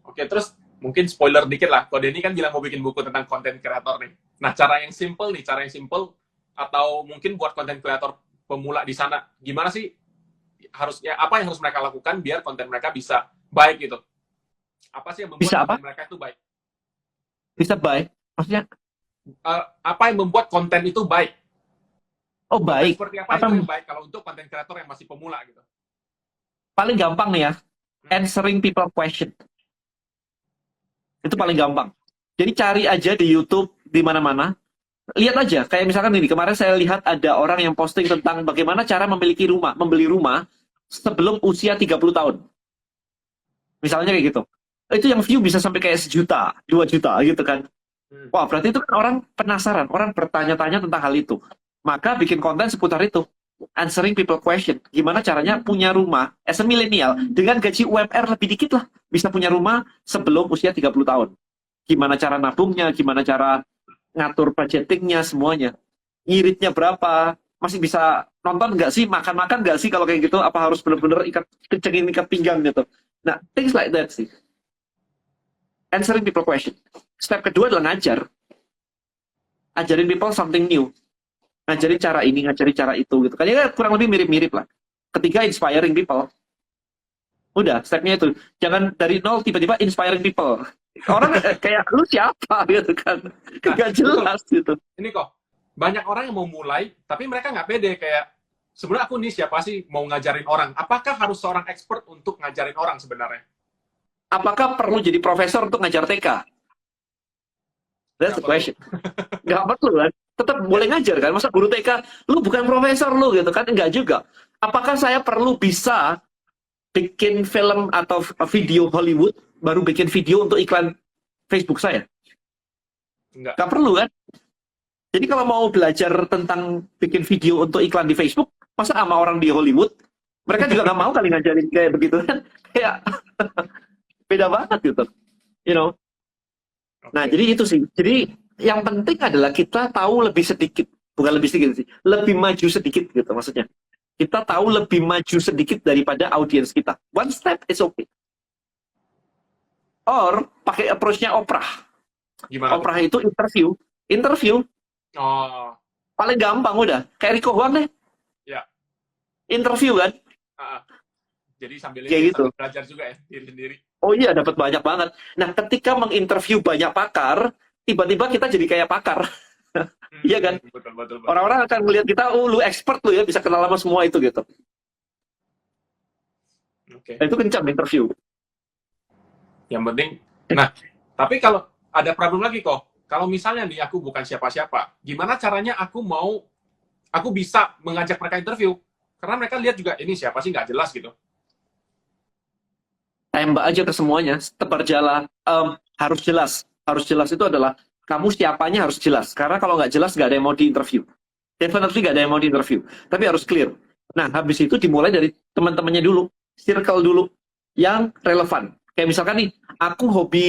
Oke, terus mungkin spoiler dikit lah. Kode ini kan bilang mau bikin buku tentang konten kreator nih. Nah, cara yang simple atau mungkin buat konten kreator pemula di sana, gimana sih apa yang harus mereka lakukan biar konten mereka bisa baik gitu? Apa sih yang membuat Bisa apa? konten mereka itu baik? Bisa baik. Maksudnya, Apa yang membuat konten itu baik? oh baik. Seperti apa itu yang baik kalau untuk konten kreator yang masih pemula gitu? Paling gampang nih ya, answering people question. Itu paling gampang. Jadi cari aja di YouTube, di mana-mana. Lihat aja, kayak misalkan ini, kemarin saya lihat ada orang yang posting tentang bagaimana cara membeli rumah sebelum usia 30 tahun. Misalnya kayak gitu. Itu yang view bisa sampai kayak 1 juta, 2 juta gitu kan. Wah, berarti itu kan orang penasaran, orang bertanya-tanya tentang hal itu. Maka bikin konten seputar itu. Answering people question. Gimana caranya punya rumah as a milenial dengan gaji UMR lebih dikit lah. Bisa punya rumah sebelum usia 30 tahun. Gimana cara nabungnya, gimana cara ngatur budgetingnya, semuanya. Ngiritnya berapa, masih bisa nonton nggak sih, makan-makan nggak sih kalau kayak gitu, apa harus bener-bener kencengin ikat pinggang gitu. Nah, things like that sih. Answering people question. Step kedua adalah ngajar. Ajarin people something new. Ngajarin cara ini, ngajarin cara itu gitu. Kayaknya kurang lebih mirip-mirip lah. Ketiga, inspiring people. Udah, stepnya itu. Jangan dari nol tiba-tiba inspiring people. Orang kayak, lu siapa gitu kan. Gak jelas gitu. Ini kok, banyak orang yang mau mulai, tapi mereka nggak pede. Kayak, sebenarnya aku nih siapa sih mau ngajarin orang? Apakah harus seorang expert untuk ngajarin orang sebenarnya? Apakah perlu jadi profesor untuk ngajar TK? That's the question. Gak perlu kan? Tetap boleh ngajar kan? Masa guru TK, lu bukan profesor lu gitu kan? Enggak juga. Apakah saya perlu bisa bikin film atau video Hollywood, baru bikin video untuk iklan Facebook saya? Enggak. Gak perlu kan? Jadi kalau mau belajar tentang bikin video untuk iklan di Facebook, masa sama orang di Hollywood, mereka juga gak mau kali ngajarin kayak begitu kan? Kayak beda banget gitu. You know? Nah, jadi itu sih. Jadi yang penting adalah kita tahu lebih sedikit, bukan lebih sedikit sih, lebih maju sedikit gitu maksudnya. Kita tahu lebih maju sedikit daripada audiens kita. One step is okay. Or pakai approach-nya Oprah. Gimana? Oprah itu interview. Oh. Paling gampang udah. Kayak Rico Huang deh. Ya. interview kan, Ah, jadi sambil kayak ini gitu. sambil belajar juga ya diri sendiri. Oh iya, dapat banyak banget. Nah, ketika menginterview banyak pakar, tiba-tiba kita jadi kayak pakar. Iya kan? Betul betul betul. Orang-orang akan melihat kita, oh lu expert lu ya, bisa kenal sama semua itu gitu. Oke. Nah, itu kencang interview. Yang penting. Nah, tapi kalau ada problem lagi kok. Kalau misalnya nih aku bukan siapa-siapa, gimana caranya aku bisa mengajak mereka interview? Karena mereka lihat juga ini siapa sih nggak jelas gitu. Tembak aja ke semuanya, tebar jala. Harus jelas. Harus jelas itu adalah kamu siapanya harus jelas. Karena kalau nggak jelas nggak ada yang mau diinterview. Definitely nggak ada yang mau diinterview. Tapi harus clear. Nah, habis itu dimulai dari teman-temannya dulu, circle dulu yang relevan. Kayak misalkan nih, aku hobi,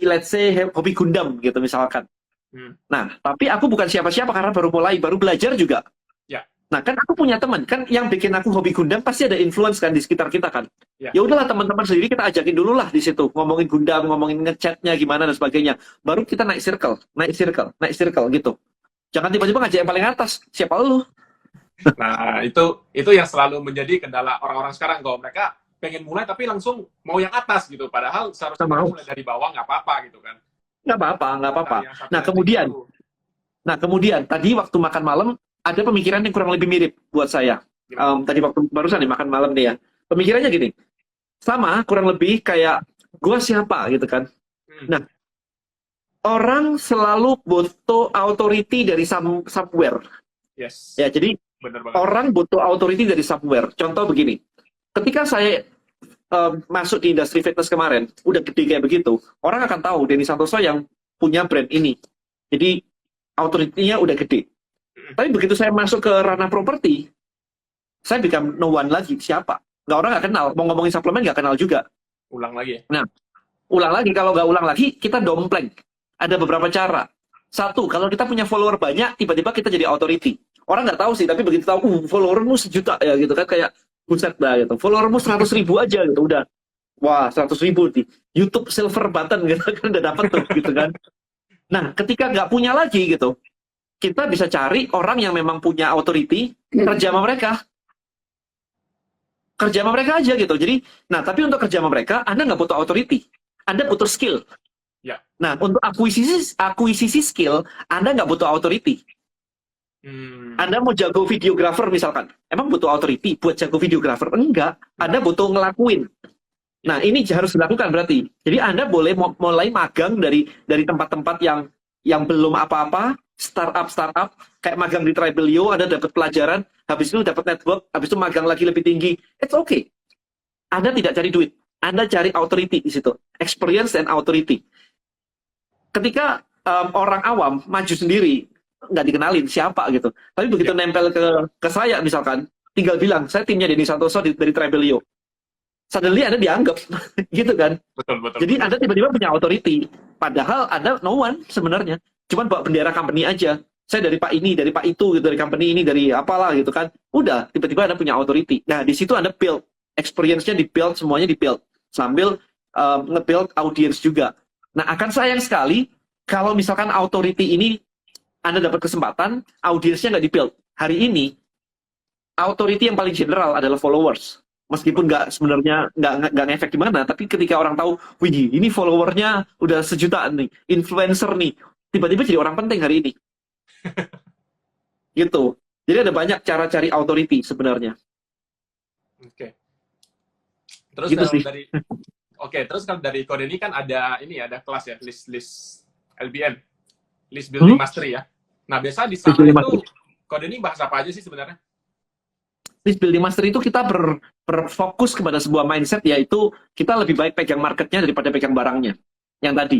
let's say hobi Gundam gitu misalkan. Hmm. Nah, tapi aku bukan siapa-siapa karena baru mulai, baru belajar juga. Ya. Nah, kan aku punya teman, kan yang bikin aku hobi Gundam pasti ada influence kan di sekitar kita kan. Ya. Ya udahlah teman-teman sendiri kita ajakin dulu lah di situ, ngomongin Gundam, ngomongin ngechatnya gimana dan sebagainya. Baru kita naik circle gitu. Jangan tiba-tiba ngajak yang paling atas. Siapa lu? Nah, itu yang selalu menjadi kendala orang-orang sekarang kok. Mereka pengen mulai tapi langsung mau yang atas gitu. Padahal seharusnya Nggak mau. mulai dari bawah nggak apa-apa gitu kan. Nggak apa-apa, nggak apa-apa. Yang satu Nah, yang kemudian, itu. tadi waktu makan malam ada pemikiran yang kurang lebih mirip buat saya. Gimana? Tadi waktu barusan nih makan malam nih ya. Pemikirannya gini, sama kurang lebih kayak gua siapa gitu kan. Nah, orang selalu butuh authority dari somewhere. Yes. Ya, jadi Bener banget. orang butuh authority dari somewhere. Contoh begini, ketika saya masuk di industri fitness kemarin, udah gede kayak begitu, orang akan tahu Denny Santoso yang punya brand ini. Jadi authority-nya udah gede. Tapi begitu saya masuk ke ranah properti, saya become no one lagi. Siapa? Orang nggak kenal. Mau ngomongin suplemen nggak kenal juga. Ulang lagi ya. Nah, ulang lagi. Kalau nggak ulang lagi, kita dompleng. Ada beberapa cara. Satu, kalau kita punya follower banyak, tiba-tiba kita jadi authority. Orang nggak tahu sih, tapi begitu tahu, followermu 1 juta ya gitu kan, kayak buset dah gitu. Followermu 100.000 aja gitu, udah. Wah, 100.000 di YouTube silver button gitu kan, udah dapet tuh gitu kan. Nah, ketika nggak punya lagi gitu, kita bisa cari orang yang memang punya authority, kerja sama mereka. Kerja sama mereka aja gitu. Jadi, nah tapi untuk kerja sama mereka, Anda nggak butuh authority. Anda butuh skill. Ya. Nah, untuk akuisisi skill, Anda nggak butuh authority. Anda mau jago videographer misalkan, emang butuh authority buat jago videographer? Enggak, Anda butuh ngelakuin. Nah, ini harus dilakukan berarti. Jadi Anda boleh mulai magang dari tempat-tempat yang belum apa-apa, startup, kayak magang di Tribelio, Anda dapat pelajaran, habis itu dapat network, habis itu magang lagi lebih tinggi. It's okay. Anda tidak cari duit, Anda cari authority di situ, experience and authority. Ketika orang awam maju sendiri, nggak dikenalin siapa gitu. Tapi begitu nempel ke saya misalkan, tinggal bilang, saya timnya Denny Santoso dari Tribelio. Suddenly Anda dianggap, gitu kan. Betul. Jadi Anda tiba-tiba punya authority. Padahal Anda no one sebenarnya. Cuman bawa bendera company aja. Saya dari Pak ini, dari Pak itu, gitu, dari company ini, dari apalah gitu kan. Udah, tiba-tiba Anda punya authority. Nah, di situ Anda build. Experience-nya di-build, semuanya di-build. Sambil nge-build audience juga. Nah, akan sayang sekali kalau misalkan authority ini Anda dapat kesempatan, audiensnya nggak di-build. Hari ini, authority yang paling general adalah followers. Meskipun sebenarnya nggak ngefek gimana, tapi ketika orang tahu, wih ini followernya udah 1 juta nih, influencer nih, tiba-tiba jadi orang penting hari ini. Gitu. Jadi ada banyak cara cari authority sebenarnya. Oke. Terus Gitu kalau sih. terus kalau dari Kode ini kan ada kelas ya, list LBM, list building mastery ya. Nah, biasa di sana itu Kode ini bahas apa aja sih sebenarnya? List building mastery itu kita berfokus kepada sebuah mindset, yaitu kita lebih baik pegang marketnya daripada pegang barangnya. Yang tadi,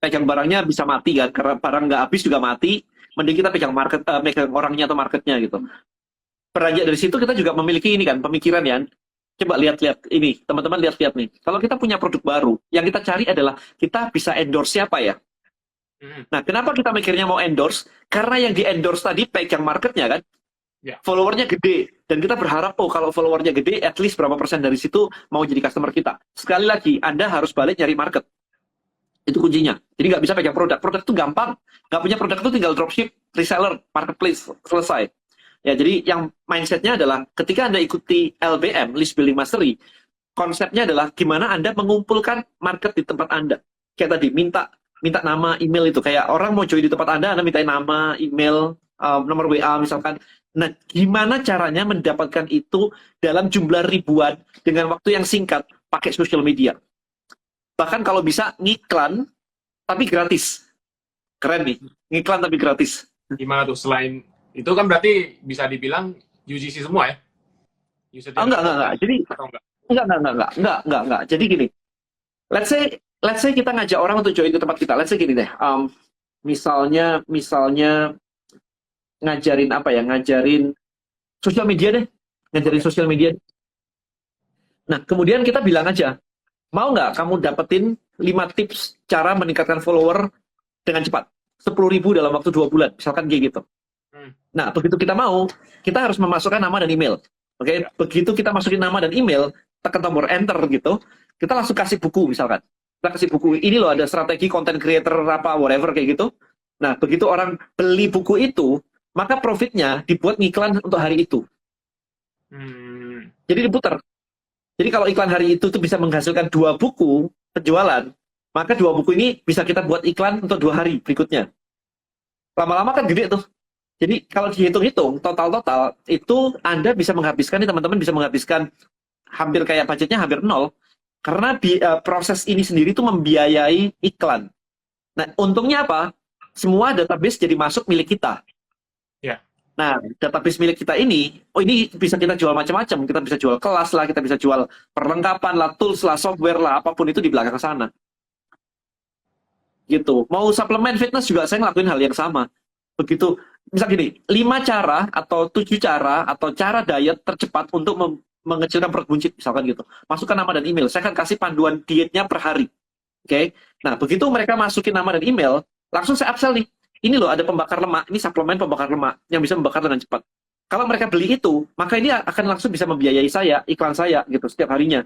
pegang barangnya bisa mati kan, karena barang nggak habis juga mati, mending kita pegang pegang orangnya atau marketnya gitu. Beranjak dari situ kita juga memiliki ini kan, pemikiran ya. Coba lihat-lihat ini, teman-teman lihat-lihat nih. Kalau kita punya produk baru, yang kita cari adalah kita bisa endorse siapa ya. Nah, kenapa kita mikirnya mau endorse? Karena yang di endorse tadi pegang marketnya kan. Followernya gede, dan kita berharap kalau followernya gede, at least berapa persen dari situ mau jadi customer kita. Sekali lagi, Anda harus balik nyari market. Itu kuncinya. Jadi nggak bisa pegang produk. Produk itu gampang. Nggak punya produk itu tinggal dropship, reseller, marketplace, selesai. Ya, jadi yang mindsetnya adalah ketika Anda ikuti LBM, List Building Mastery, konsepnya adalah gimana Anda mengumpulkan market di tempat Anda. Kayak tadi, minta minta nama, email itu. Kayak orang mau join di tempat Anda mintain nama, email, nomor WA misalkan. Nah, gimana caranya mendapatkan itu dalam jumlah ribuan dengan waktu yang singkat pakai social media. Bahkan kalau bisa ngiklan, tapi gratis. Keren nih, ngiklan tapi gratis. Gimana tuh selain itu kan berarti bisa dibilang UGC semua ya? User Oh, enggak. Jadi, atau enggak? enggak. Jadi gini, let's say kita ngajak orang untuk join ke tempat kita. Let's say gini deh, misalnya ngajarin apa ya? Ngajarin sosial media deh, ngajarin sosial media. Nah, kemudian kita bilang aja, mau nggak kamu dapetin 5 tips cara meningkatkan follower dengan cepat? 10.000 dalam waktu 2 bulan, misalkan kayak gitu. Nah, begitu kita mau, kita harus memasukkan nama dan email. Oke, begitu kita masukin nama dan email, tekan tombol enter gitu, kita langsung kasih buku misalkan. Kita kasih buku, ini loh ada strategi content creator apa, whatever kayak gitu. Nah, begitu orang beli buku itu, maka profitnya dibuat ngiklan untuk hari itu. Jadi diputar. Jadi kalau iklan hari itu tuh bisa menghasilkan 2 buku penjualan, maka 2 buku ini bisa kita buat iklan untuk 2 hari berikutnya. Lama-lama kan gede tuh. Jadi kalau dihitung-hitung total itu Anda bisa menghabiskan, nih teman-teman bisa menghabiskan hampir kayak budgetnya hampir nol karena proses ini sendiri tuh membiayai iklan. Nah, untungnya apa? Semua database jadi masuk milik kita. Ya. Nah, database milik kita ini bisa kita jual macam-macam. Kita bisa jual kelas lah, kita bisa jual perlengkapan lah, tools lah, software lah, apapun itu di belakang sana. Gitu. Mau suplemen fitness juga saya ngelakuin hal yang sama. Begitu. Misal gini, 5 cara atau 7 cara atau cara diet tercepat untuk mengecilkan perut buncit misalkan gitu. Masukkan nama dan email. Saya akan kasih panduan dietnya per hari. Oke. Nah, begitu mereka masukin nama dan email, langsung saya upsell nih. Ini loh ada pembakar lemak, ini suplemen pembakar lemak yang bisa membakar dengan cepat. Kalau mereka beli itu, maka ini akan langsung bisa membiayai saya, iklan saya gitu setiap harinya.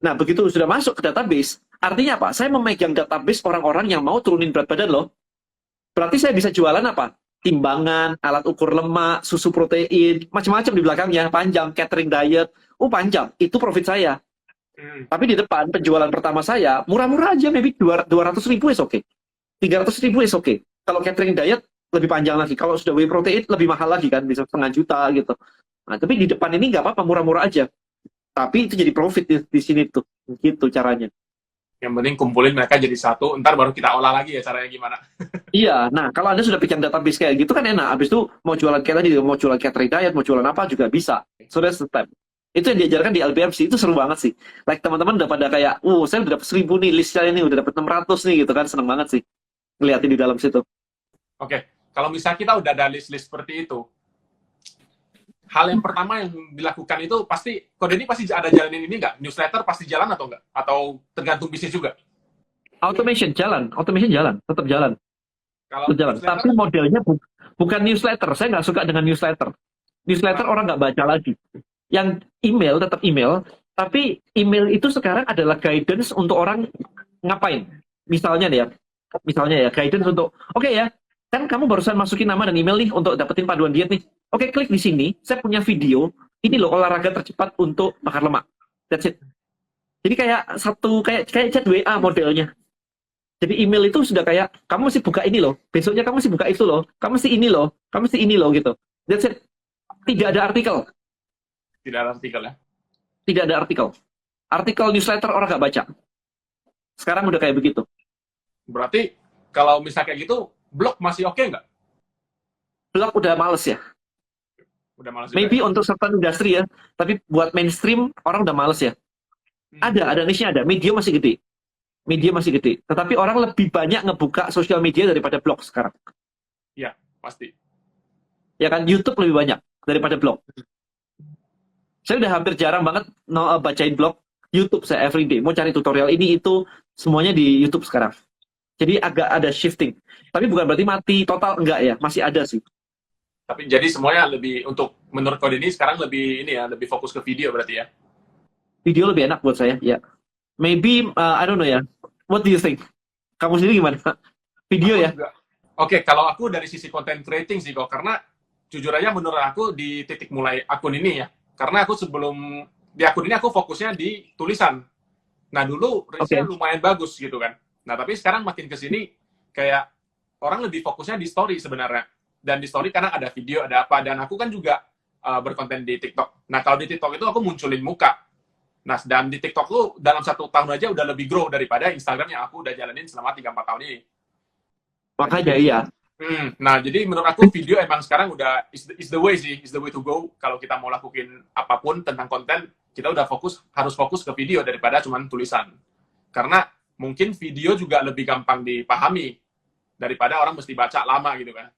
Nah, begitu sudah masuk ke database, artinya apa? Saya memegang database orang-orang yang mau turunin berat badan loh. Berarti saya bisa jualan apa? Timbangan, alat ukur lemak, susu protein, macam-macam di belakangnya, panjang, catering diet, panjang, itu profit saya. Tapi di depan, penjualan pertama saya, murah-murah aja, maybe 200.000 is oke. 300.000 is oke. Kalau catering diet, lebih panjang lagi. Kalau sudah whey protein, lebih mahal lagi kan, bisa 500.000 gitu. Nah, tapi di depan ini nggak apa-apa, murah-murah aja. Tapi itu jadi profit di sini tuh, gitu caranya. Yang penting kumpulin mereka jadi satu, ntar baru kita olah lagi ya caranya gimana. Iya, nah kalau Anda sudah bikin database kayak gitu kan enak. Habis itu mau jualan kayak tadi, mau jualan catering diet, mau jualan apa juga bisa. So that's the time. Itu yang diajarkan di LBMC, itu seru banget sih. Like teman-teman udah pada kayak, saya udah dapat 1.000 nih listnya ini, udah dapat 600 nih gitu kan, seneng banget sih. Ngeliatin di dalam situ. Oke, kalau misalnya kita udah ada list-list seperti itu, hal yang pertama yang dilakukan itu pasti, Kode ini pasti ada jalanin ini nggak? Newsletter pasti jalan atau nggak? Atau tergantung bisnis juga? Automation jalan, tetap jalan. Kalau Jalan. Tapi modelnya bukan newsletter. Saya nggak suka dengan newsletter. Newsletter orang nggak baca lagi. Yang email tetap email, tapi email itu sekarang adalah guidance untuk orang ngapain. Misalnya ya, guidance untuk, oke ya, kan kamu barusan masukin nama dan email nih untuk dapetin panduan diet nih. Oke, klik di sini, saya punya video, ini loh olahraga tercepat untuk bakar lemak. That's it. Jadi kayak chat WA modelnya. Jadi email itu sudah kayak, kamu mesti buka ini loh, besoknya kamu mesti buka itu loh, kamu mesti ini loh, kamu mesti ini loh gitu. That's it. Tidak ada artikel. Tidak ada artikel ya? Tidak ada artikel. Artikel newsletter orang nggak baca. Sekarang udah kayak begitu. Berarti kalau misalnya kayak gitu, blog masih oke nggak? Blog udah males ya. Udah males Maybe juga, ya? untuk certain industri ya, tapi buat mainstream orang udah males ya. Ada niche-nya ada. Media masih gede. Tetapi orang lebih banyak ngebuka sosial media daripada blog sekarang. Iya, pasti. Ya kan, YouTube lebih banyak daripada blog. Saya udah hampir jarang banget bacain blog. YouTube saya everyday. Mau cari tutorial ini, itu, semuanya di YouTube sekarang. Jadi agak ada shifting. Tapi bukan berarti mati total, enggak ya. Masih ada sih. Tapi jadi semuanya lebih, menurut Kode ini sekarang lebih lebih fokus ke video berarti ya? Video lebih enak buat saya, ya. Maybe, I don't know ya. What do you think? Kamu sendiri gimana? Video ya? Oke, kalau aku dari sisi content creating sih kok, karena jujur aja menurut aku di titik mulai akun ini ya, karena aku sebelum di akun ini aku fokusnya di tulisan. Nah dulu reach-nya Oke. lumayan bagus gitu kan. Nah tapi sekarang makin ke sini kayak orang lebih fokusnya di story sebenarnya. Dan di story karena ada video, ada apa. Dan aku kan juga berkonten di TikTok. Nah kalau di TikTok itu aku munculin muka. Nah dan di TikTok tuh dalam 1 tahun aja udah lebih grow daripada Instagram yang aku udah jalanin selama 3-4 tahun ini. Nah, Makanya jadi iya. jadi menurut aku video emang sekarang udah is the way sih, is the way to go. Kalau kita mau lakuin apapun tentang konten, kita udah harus fokus ke video daripada cuma tulisan. Karena mungkin video juga lebih gampang dipahami daripada orang mesti baca lama gitu kan.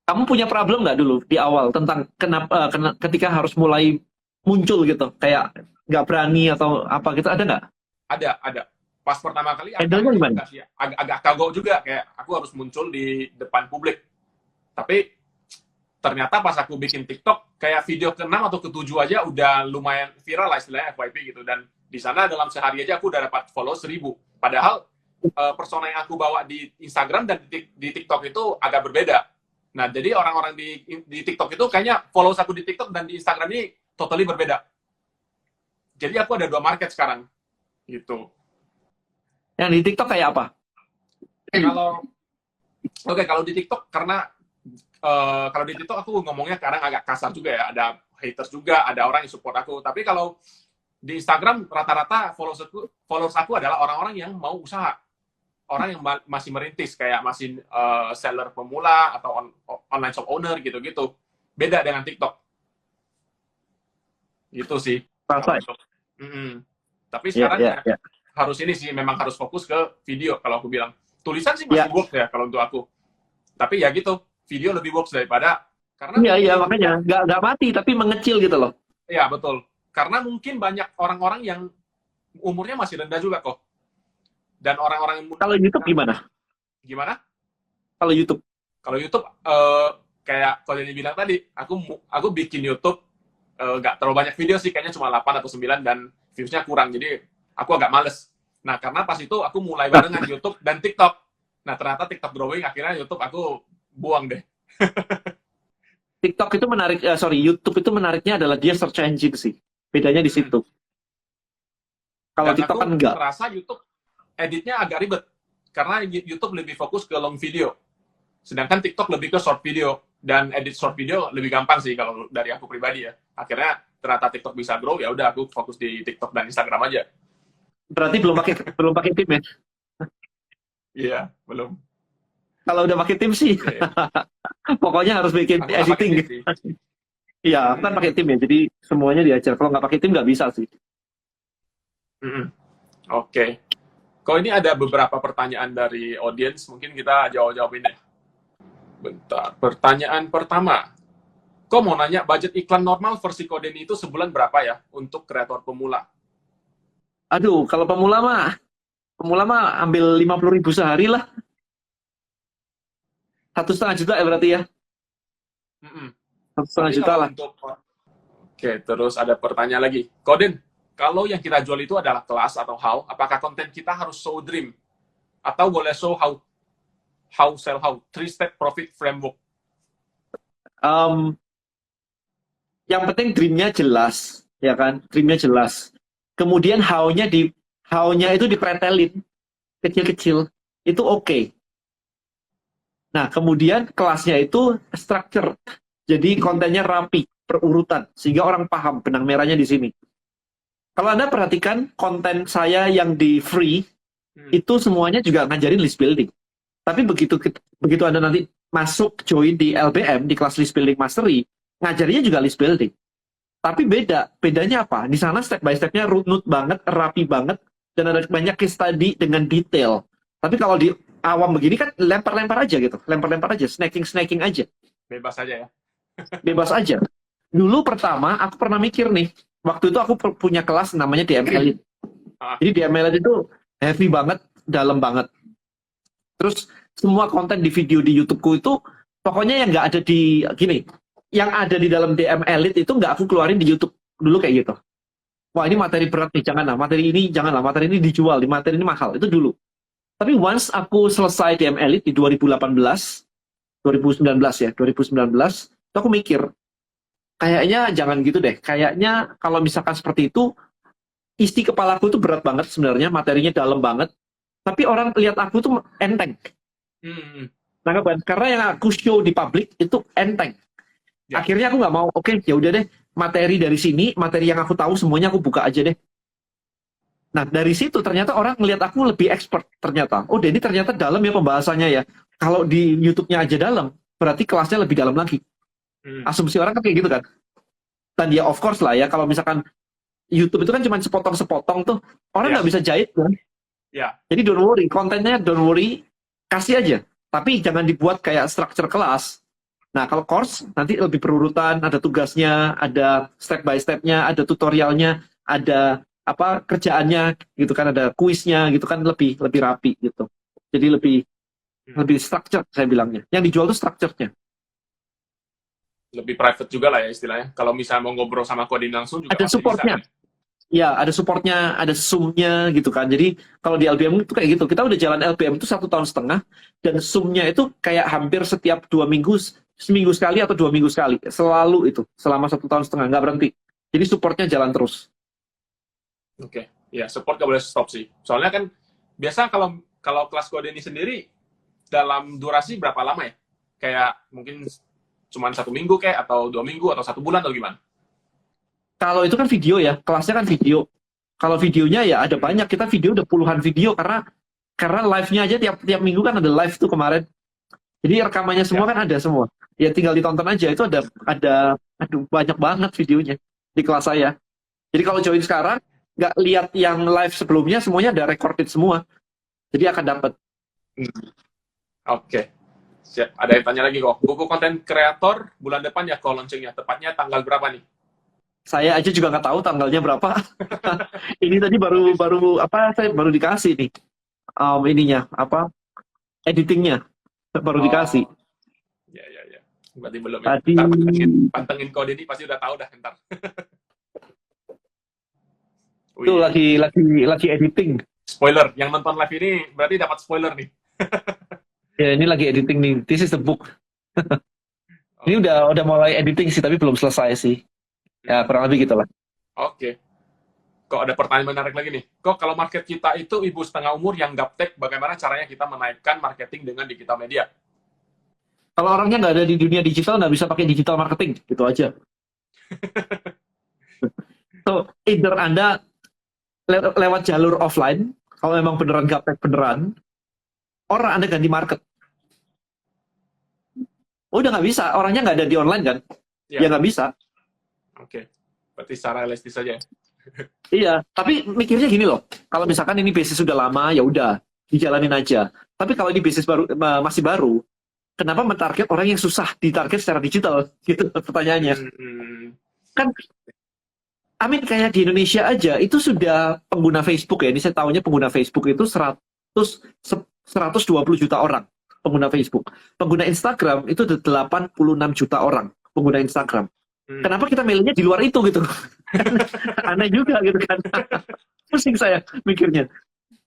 Kamu punya problem nggak dulu di awal tentang kenapa ketika harus mulai muncul gitu, kayak nggak berani atau apa gitu, ada nggak? Ada. Pas pertama kali Handle-nya gimana? agak kagok juga, kayak aku harus muncul di depan publik. Tapi ternyata pas aku bikin TikTok, kayak video ke-6 atau ke-7 aja udah lumayan viral lah istilahnya FYP gitu. Dan di sana dalam sehari aja aku udah dapat follow 1.000. Padahal persona yang aku bawa di Instagram dan di TikTok itu agak berbeda. Nah, jadi orang-orang di TikTok itu kayaknya follow aku di TikTok dan di Instagram ini totally berbeda. Jadi aku ada 2 market sekarang. Gitu. Yang di TikTok kayak apa? Kalau di TikTok karena kalau di TikTok aku ngomongnya sekarang agak kasar juga ya, ada haters juga, ada orang yang support aku. Tapi kalau di Instagram rata-rata followers aku adalah orang-orang yang mau usaha, orang yang masih merintis, kayak masih seller pemula atau online shop owner gitu-gitu. Beda dengan TikTok. Gitu sih. Rasa. Tapi sekarang Ya. harus ini sih, memang harus fokus ke video kalau aku bilang. Tulisan sih masih works ya kalau untuk aku. Tapi ya gitu, video lebih works daripada karena Iya, makanya nggak mati tapi mengecil gitu loh. Iya, betul. Karena mungkin banyak orang-orang yang umurnya masih rendah juga kok. Dan orang-orang yang Kalau YouTube gimana? Gimana? Kalau YouTube? Kalau YouTube kayak kalau yang bilang tadi, aku bikin YouTube nggak terlalu banyak video sih, kayaknya cuma 8 atau 9 dan views-nya kurang. Jadi aku agak males. Nah, karena pas itu aku mulai barengan YouTube dan TikTok. Nah, ternyata TikTok growing, akhirnya YouTube aku buang deh. TikTok itu menarik, YouTube itu menariknya adalah dia search engine sih. Bedanya di situ. Kalau TikTok kan enggak. Merasa YouTube editnya agak ribet. Karena YouTube lebih fokus ke long video. Sedangkan TikTok lebih ke short video. Dan edit short video lebih gampang sih kalau dari aku pribadi ya. Akhirnya ternyata TikTok bisa grow, ya udah aku fokus di TikTok dan Instagram aja. Berarti belum pakai tim ya? Iya, belum. Kalau udah pakai tim sih, pokoknya harus bikin editing. Iya, kan pakai tim ya, jadi semuanya diajar. Kalau nggak pakai tim nggak bisa sih. Oke. Kok ini ada beberapa pertanyaan dari audiens, mungkin kita jawab-jawabin deh. Bentar. Pertanyaan pertama. Kok mau nanya, budget iklan normal versi Kodeni itu sebulan berapa ya untuk kreator pemula? Aduh, kalau pemula mah ambil 50.000 sehari lah. 1,5 juta ya berarti ya. 1,5 juta lah. Oke, terus ada pertanyaan lagi. Koden, kalau yang kita jual itu adalah kelas atau how, apakah konten kita harus show dream? Atau boleh show how sell how? 3-step profit framework. Yang penting dream-nya jelas, ya kan? Dream-nya jelas. Kemudian how-nya itu dipretelin kecil-kecil. Itu oke. Nah, kemudian kelasnya itu structure. Jadi kontennya rapi, berurutan, sehingga orang paham benang merahnya di sini. Kalau Anda perhatikan konten saya yang di free, itu semuanya juga ngajarin list building. Tapi begitu Anda nanti masuk join di LBM, di kelas list building mastery, ngajarinnya juga list building. Tapi bedanya apa? Di sana step by step-nya runut banget, rapi banget, dan ada banyak case study dengan detail. Tapi kalau di awam begini kan lempar-lempar aja gitu, lempar-lempar aja, snacking aja. Bebas aja ya. Bebas aja. Dulu pertama aku pernah mikir nih, waktu itu aku punya kelas namanya DM Elite. Jadi DM Elite itu heavy banget, dalam banget. Terus semua konten di video di YouTube-ku itu pokoknya yang nggak ada di gini, yang ada di dalam DM Elite itu nggak aku keluarin di YouTube dulu kayak gitu. Wah ini materi berat nih, janganlah. Materi ini janganlah. Materi ini dijual, materi ini mahal. Itu dulu. Tapi once aku selesai DM Elite di 2019 ya, 2019, Terus aku mikir, kayaknya jangan gitu deh. Kayaknya kalau misalkan seperti itu, isi kepalaku itu berat banget sebenarnya, materinya dalam banget. Tapi orang lihat aku tuh enteng. Hmm. Nangkep kan? Karena yang aku show di publik itu enteng. Ya. Akhirnya aku nggak mau, oke, ya udah deh, materi dari sini, materi yang aku tahu semuanya aku buka aja deh. Nah, dari situ ternyata orang ngelihat aku lebih expert ternyata. Oh, Denny ternyata dalam ya pembahasannya ya. Kalau di YouTube-nya aja dalam, berarti kelasnya lebih dalam lagi. Hmm. Asumsi orang kan kayak gitu kan. Dan ya of course lah ya, kalau misalkan YouTube itu kan cuma sepotong-sepotong tuh, orang Ya. nggak bisa jahit kan. Ya. Jadi don't worry, kontennya don't worry, kasih aja. Tapi jangan dibuat kayak structure kelas. Nah, kalau course nanti lebih berurutan, ada tugasnya, ada step by step-nya, ada tutorialnya, ada apa kerjaannya gitu kan, ada kuisnya gitu kan, lebih lebih rapi gitu. Jadi lebih Hmm. lebih structure saya bilangnya. Yang dijual tuh structure-nya. Lebih private juga lah ya istilahnya. Kalau misalnya mau ngobrol sama Kodin langsung juga Ada pasti bisa supportnya. kan? Ya, ada supportnya, ada Zoom-nya gitu kan. Jadi kalau di LBM itu kayak gitu. Kita udah jalan LBM itu 1 tahun setengah, dan Zoom-nya itu kayak hampir setiap 2 minggu, seminggu sekali atau 2 minggu sekali. Selalu itu, selama 1 tahun setengah, nggak berhenti. Jadi supportnya jalan terus. Oke. Ya, support gak boleh stop sih. Soalnya kan biasa kalau kalau kelas Kodin ini sendiri dalam durasi berapa lama ya? Kayak mungkin cuma 1 minggu kayak atau 2 minggu atau 1 bulan atau gimana? Kalau itu kan video ya, kelasnya kan video. Kalau videonya ya ada banyak, kita video udah puluhan video karena live-nya aja tiap minggu kan ada live tuh kemarin. Jadi rekamannya semua Ya. kan ada semua. Ya tinggal ditonton aja, itu ada aduh banyak banget videonya di kelas saya. Jadi kalau join sekarang, nggak lihat yang live sebelumnya, semuanya ada recorded semua. Jadi akan dapat. Oke. Siap. Ada yang tanya lagi kok. Buku konten kreator bulan depan ya kok launchingnya. Tepatnya tanggal berapa nih? Saya aja juga nggak tahu tanggalnya berapa. Ini tadi baru baru apa? Saya baru dikasih nih ininya apa? Editingnya baru dikasih. Oh, ya ya ya. Berarti belum ya. Tadi Ntar pantengin kode ini pasti udah tahu dah ntar. itu Wih. lagi editing. Spoiler. Yang nonton live ini berarti dapat spoiler nih. Ya ini lagi editing nih. This is the book. Ini udah mulai editing sih, tapi belum selesai sih. Ya kurang lebih gitulah. Oke. Kok ada pertanyaan menarik lagi nih. Kok kalau market kita itu ibu setengah umur yang gaptek, bagaimana caranya kita menaikkan marketing dengan digital media? Kalau orangnya nggak ada di dunia digital, nggak bisa pakai digital marketing, gitu aja. So, either Anda lewat jalur offline, kalau memang beneran gaptek beneran, orang Anda ganti market. Udah nggak bisa, orangnya nggak ada di online kan? Ya. Ya nggak bisa. Oke. Berarti secara realistis saja. Iya, tapi mikirnya gini loh, kalau misalkan ini bisnis sudah lama, ya udah, dijalanin aja. Tapi kalau ini bisnis baru masih baru, kenapa mentarget orang yang susah ditarget secara digital? Gitu pertanyaannya. Kan Amin kayak di Indonesia aja itu sudah pengguna Facebook ya. Ini saya tahunya pengguna Facebook itu 120 juta orang pengguna Facebook. Pengguna Instagram itu 86 juta orang pengguna Instagram. Kenapa kita milihnya di luar itu gitu? Aneh juga gitu kan. Pusing saya mikirnya.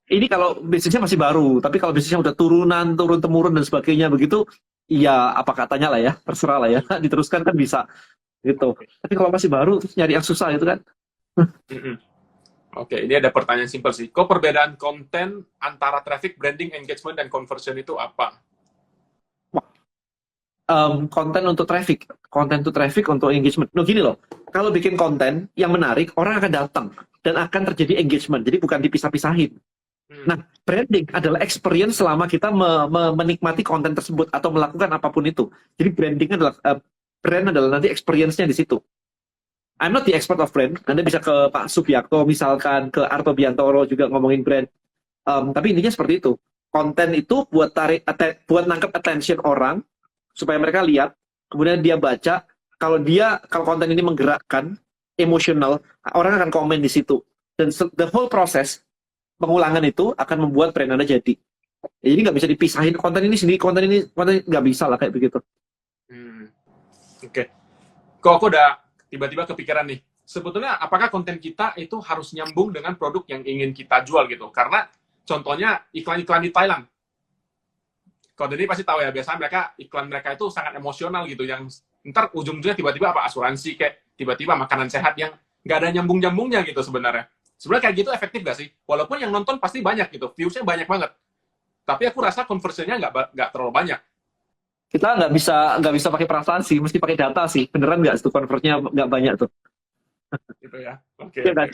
Ini kalau bisnisnya masih baru, tapi kalau bisnisnya udah turunan, turun temurun dan sebagainya begitu, ya apa katanya lah ya, terserah lah ya, diteruskan kan bisa gitu. Tapi kalau masih baru, terus nyari yang susah itu kan. Oke, ini ada pertanyaan simpel sih. Kok perbedaan konten antara traffic, branding, engagement, dan conversion itu apa? Konten untuk traffic, konten untuk traffic, untuk engagement. Nah gini loh, kalau bikin konten yang menarik, orang akan datang dan akan terjadi engagement. Jadi bukan dipisah-pisahin. Nah, branding adalah experience selama kita menikmati konten tersebut atau melakukan apapun itu. Jadi branding adalah brand adalah nanti experience-nya di situ. I'm not the expert of brand. Anda bisa ke Pak Subiakto misalkan, ke Arto Biantoro juga ngomongin brand. Tapi intinya seperti itu. Konten itu buat buat nangkep attention orang supaya mereka lihat, kemudian dia baca. Kalau konten ini menggerakkan, emosional, orang akan komen di situ. Dan the whole process pengulangan itu akan membuat brand Anda jadi. Jadi nggak bisa dipisahin konten ini sendiri, konten ini nggak bisa lah kayak begitu. Oke. Kok aku udah tiba-tiba kepikiran nih. Sebetulnya apakah konten kita itu harus nyambung dengan produk yang ingin kita jual gitu? Karena contohnya iklan-iklan di Thailand. Kalau jadi pasti tahu ya, biasanya iklan mereka itu sangat emosional gitu, yang ntar ujung-ujungnya tiba-tiba apa asuransi kayak tiba-tiba makanan sehat yang nggak ada nyambung-nyambungnya gitu sebenarnya. Sebenarnya kayak gitu efektif gak sih? Walaupun yang nonton pasti banyak gitu, viewsnya banyak banget. Tapi aku rasa conversionnya nggak terlalu banyak. Kita nggak bisa pakai perasaan sih, mesti pakai data sih. Beneran nggak tuh convertnya nggak banyak tuh. Gitu ya. Oke, Iya oke. kan?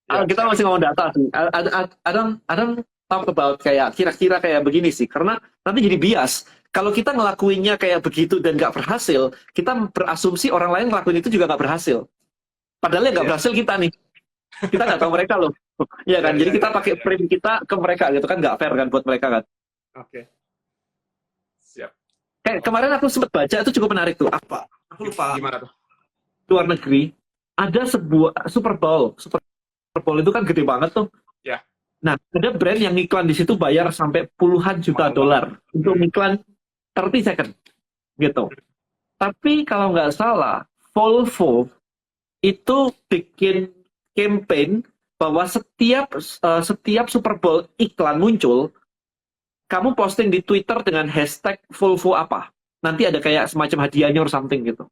Ya, Kita siap. masih ngomong data sih. I don't talk about kayak kira-kira kayak begini sih, karena nanti jadi bias. Kalau kita ngelakuinnya kayak begitu dan nggak berhasil, kita berasumsi orang lain ngelakuin itu juga nggak berhasil. Padahal yang nggak Iya. berhasil kita nih. Kita nggak tahu mereka loh. Iya Iya, kan? iya, Jadi kita iya, pakai iya. frame kita ke mereka gitu kan, nggak fair kan buat mereka kan. Oke, siap. Kayak kemarin aku sempat baca itu cukup menarik tuh. Apa? Aku lupa. Gimana tuh? Luar negeri ada sebuah Super Bowl. Super Bowl itu kan gede banget tuh. Ya, Nah, ada brand yang iklan di situ bayar sampai puluhan juta mahal banget. dolar untuk iklan 30 second gitu. Tapi kalau nggak salah, Volvo itu bikin campaign bahwa setiap Super Bowl iklan muncul, kamu posting di Twitter dengan hashtag Volvo apa. Nanti ada kayak semacam hadiahnya or something gitu.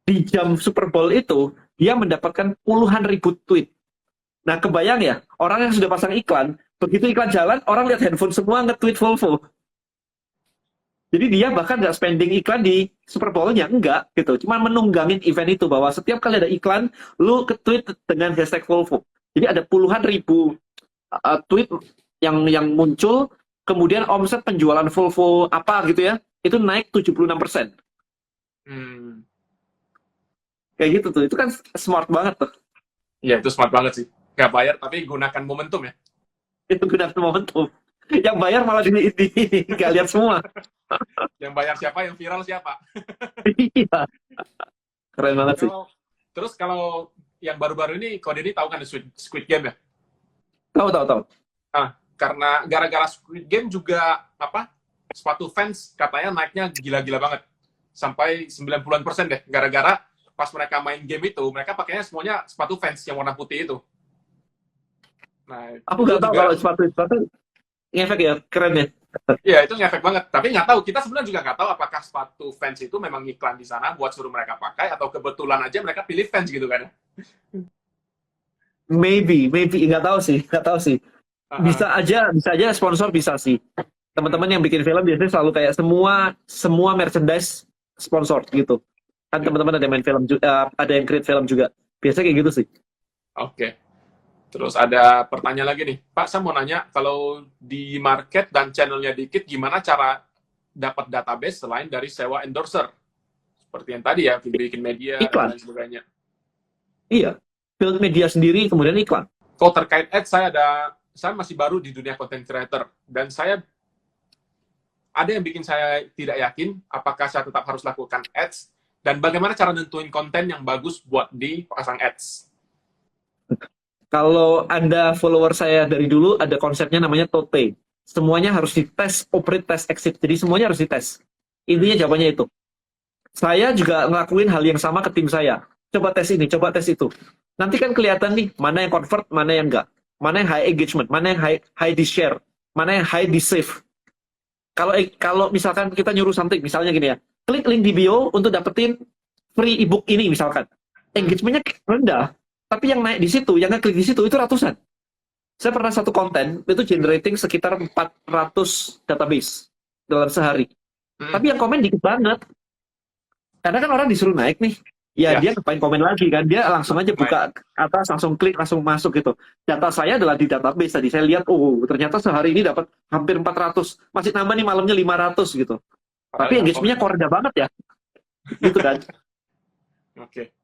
Di jam Super Bowl itu, dia mendapatkan puluhan ribu tweet. Nah, kebayang ya, orang yang sudah pasang iklan, begitu iklan jalan, orang lihat handphone semua nge-tweet Volvo. Jadi dia bahkan nggak spending iklan di Super Bowl-nya, enggak gitu. Cuma menunggangin event itu, bahwa setiap kali ada iklan, lu ke-tweet dengan hashtag Volvo. Jadi ada puluhan ribu tweet yang muncul, kemudian omset penjualan Volvo apa gitu ya, itu naik 76%. Hmm. Kayak gitu tuh, itu kan smart banget tuh. Ya, itu smart banget sih. Nggak bayar, tapi gunakan momentum ya. Itu gunakan momentum. Yang bayar malah nggak lihat semua. Yang bayar siapa, yang viral siapa. Iya, keren banget sih. Terus kalau yang baru-baru ini, kau Denny tahu kan Squid Game ya? Tahu. Nah, karena gara-gara Squid Game juga, sepatu fans katanya naiknya gila-gila banget. Sampai 90% deh. Gara-gara pas mereka main game itu, mereka pakainya semuanya sepatu fans yang warna putih itu. Nah, Aku itu nggak tahu juga, kalau sepatu ngefek ya, keren ya. ya itu ngefek banget. Tapi nggak tahu, kita sebenarnya juga nggak tahu apakah sepatu fans itu memang iklan di sana buat suruh mereka pakai, atau kebetulan aja mereka pilih fans gitu kan. Maybe nggak tahu sih. Uh-uh. Bisa aja sponsor bisa sih. Teman-teman yang bikin film biasanya selalu kayak semua merchandise sponsor gitu. Kan teman-teman ada yang main film juga, ada yang create film juga. Biasanya kayak gitu sih. Oke. Terus ada pertanyaan lagi nih. Pak, saya mau nanya, kalau di market dan channelnya dikit, gimana cara dapat database selain dari sewa endorser? Seperti yang tadi ya, bikin media dan Iklan. lain sebagainya. Iya. Build media sendiri kemudian iklan. Kalau terkait ads, saya masih baru di dunia content creator. Dan ada yang bikin saya tidak yakin apakah saya tetap harus lakukan ads, dan bagaimana cara nentuin konten yang bagus buat dipasang ads. Kalau Anda follower saya dari dulu, ada konsepnya namanya TOTE. Semuanya harus dites, operate, test, exit. Jadi semuanya harus dites. Intinya jawabannya itu. Saya juga ngelakuin hal yang sama ke tim saya. Coba tes ini, coba tes itu. Nanti kan kelihatan nih, mana yang convert, mana yang enggak. Mana yang high engagement, mana yang high di share, mana yang high di save. Kalau misalkan kita nyuruh something, misalnya gini ya, klik link di bio untuk dapetin free ebook ini misalkan. Engagementnya rendah, tapi yang naik di situ, yang ngeklik di situ itu ratusan. Saya pernah satu konten itu generating sekitar 400 database dalam sehari. Tapi yang komen dikit banget. Karena kan orang disuruh naik nih. Ya, Ya, dia ngapain komen lagi kan? Dia langsung aja buka atas, langsung klik, langsung masuk gitu. Data saya adalah di database tadi. Saya lihat, oh ternyata sehari ini dapat hampir 400. Masih nambah nih malamnya 500 gitu. Tapi engagementnya kok rendah banget ya. Gitu kan. Oke.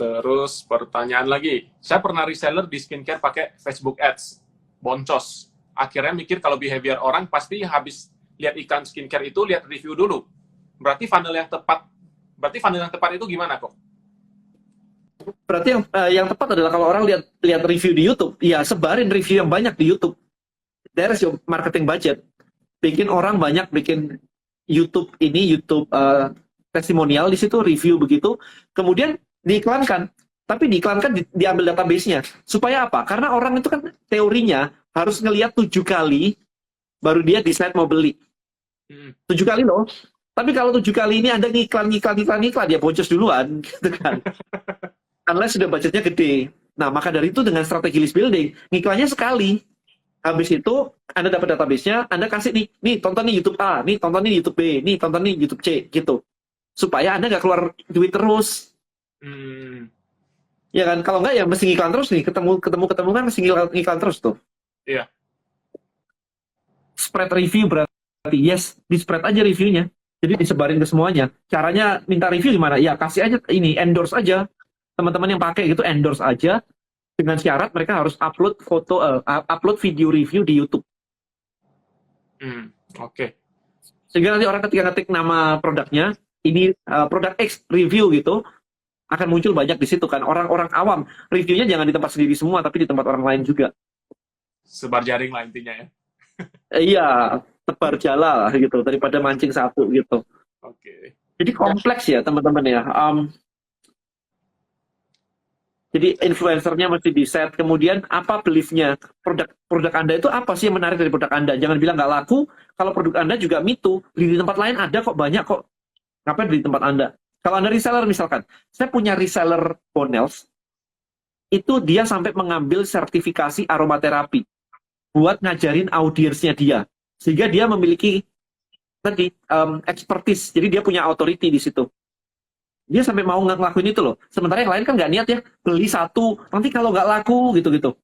Terus pertanyaan lagi. Saya pernah reseller di skincare pakai Facebook Ads. Boncos. Akhirnya mikir kalau behavior orang pasti habis lihat iklan skincare itu, lihat review dulu. Berarti funnel yang tepat itu gimana kok? Berarti yang tepat adalah kalau orang lihat review di YouTube, ya sebarin review yang banyak di YouTube. There's your marketing budget. Bikin orang banyak bikin YouTube testimonial di situ, review begitu, kemudian diiklankan. Tapi diiklankan diambil database-nya. Supaya apa? Karena orang itu kan teorinya harus ngelihat 7 kali baru dia decide mau beli. 7 kali loh. Tapi kalau 7 kali ini Anda ngiklan, ya boncos duluan, gitu kan. Unless sudah budgetnya gede. Nah, maka dari itu dengan strategi list building, ngiklannya sekali. Habis itu, Anda dapat database-nya, Anda kasih nih tonton nih YouTube A, nih tonton nih YouTube B, nih tonton nih YouTube C, gitu. Supaya Anda nggak keluar duit terus. Ya kan? Kalau nggak ya mesti ngiklan terus nih, ketemu kan mesti ngiklan terus tuh. Iya. Spread review berarti, yes, di spread aja reviewnya. Jadi disebarin ke semuanya. Caranya minta review gimana? Ya kasih aja ini, endorse aja. Teman-teman yang pakai gitu endorse aja. Dengan syarat mereka harus upload video review di YouTube. Oke. Sehingga nanti orang ketika ngetik nama produknya, ini produk X review gitu, akan muncul banyak di situ kan. Orang-orang awam, reviewnya jangan di tempat sendiri semua, tapi di tempat orang lain juga. Sebar jaring lah intinya ya. Iya, tebar jala lah gitu, daripada mancing satu gitu. Oke. Jadi kompleks ya teman-teman ya. Jadi influencernya mesti di set. Kemudian apa beliefnya? Produk Anda itu apa sih yang menarik dari produk Anda? Jangan bilang nggak laku. Kalau produk Anda juga me too. Beli di tempat lain ada kok, banyak kok. Ngapain beli di tempat Anda? Kalau Anda reseller misalkan. Saya punya reseller Bonels. Itu dia sampai mengambil sertifikasi aromaterapi. Buat ngajarin audiensnya dia. Sehingga dia memiliki tadi expertise. Jadi dia punya authority di situ. Dia sampai mau ngelakuin itu loh. Sementara yang lain kan nggak niat ya. Beli satu, nanti kalau nggak laku gitu-gitu.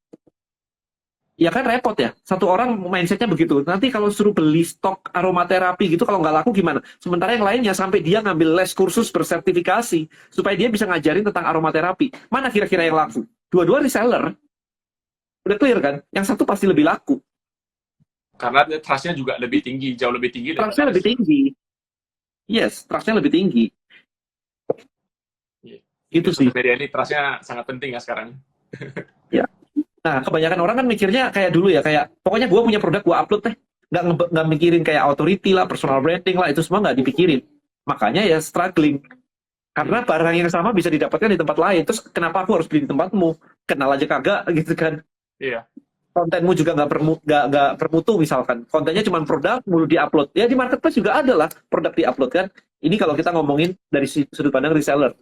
Ya kan repot ya. Satu orang mindsetnya begitu. Nanti kalau suruh beli stok aromaterapi gitu, kalau nggak laku gimana? Sementara yang lainnya sampai dia ngambil les kursus bersertifikasi. Supaya dia bisa ngajarin tentang aromaterapi. Mana kira-kira yang laku? Dua-dua reseller. Udah clear kan? Yang satu pasti lebih laku. Karena trust-nya juga lebih tinggi, jauh lebih tinggi. Trust-nya lebih tinggi. Yes, trust-nya lebih tinggi. Gitu sih. Media ini trust-nya sangat penting ya sekarang. Ya. Nah, kebanyakan orang kan mikirnya kayak dulu ya, kayak pokoknya gue punya produk gue upload deh. Nggak mikirin kayak authority lah, personal branding lah, itu semua nggak dipikirin. Makanya ya struggling. Karena barang yang sama bisa didapatkan di tempat lain. Terus kenapa aku harus beli di tempatmu? Kenal aja kagak gitu kan. Iya. Kontenmu juga nggak bermutu misalkan. Kontennya cuma produk, mulu di-upload. Ya di marketplace juga ada lah produk di-upload kan. Ini kalau kita ngomongin dari sudut pandang reseller.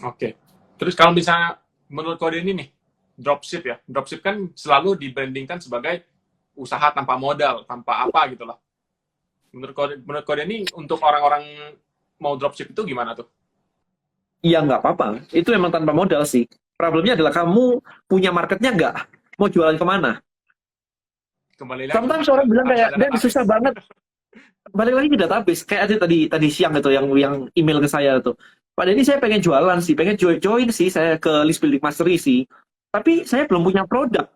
Oke. Terus kalau misalnya menurut kode ini nih, dropship ya. Dropship kan selalu dibrandingkan sebagai usaha tanpa modal, tanpa apa gitu lah. Menurut kode ini untuk orang-orang mau dropship itu gimana tuh? Iya nggak apa-apa. Itu memang tanpa modal sih. Problemnya adalah kamu punya marketnya nggak? Mau jualan kemana? Kembali lagi. Sometimes orang bilang kayak, dan susah banget. Balik lagi ke database. Kayak tadi siang itu yang email ke saya tuh. Pada ini saya pengen jualan sih, pengen join sih saya ke list building mastery sih. Tapi saya belum punya produk.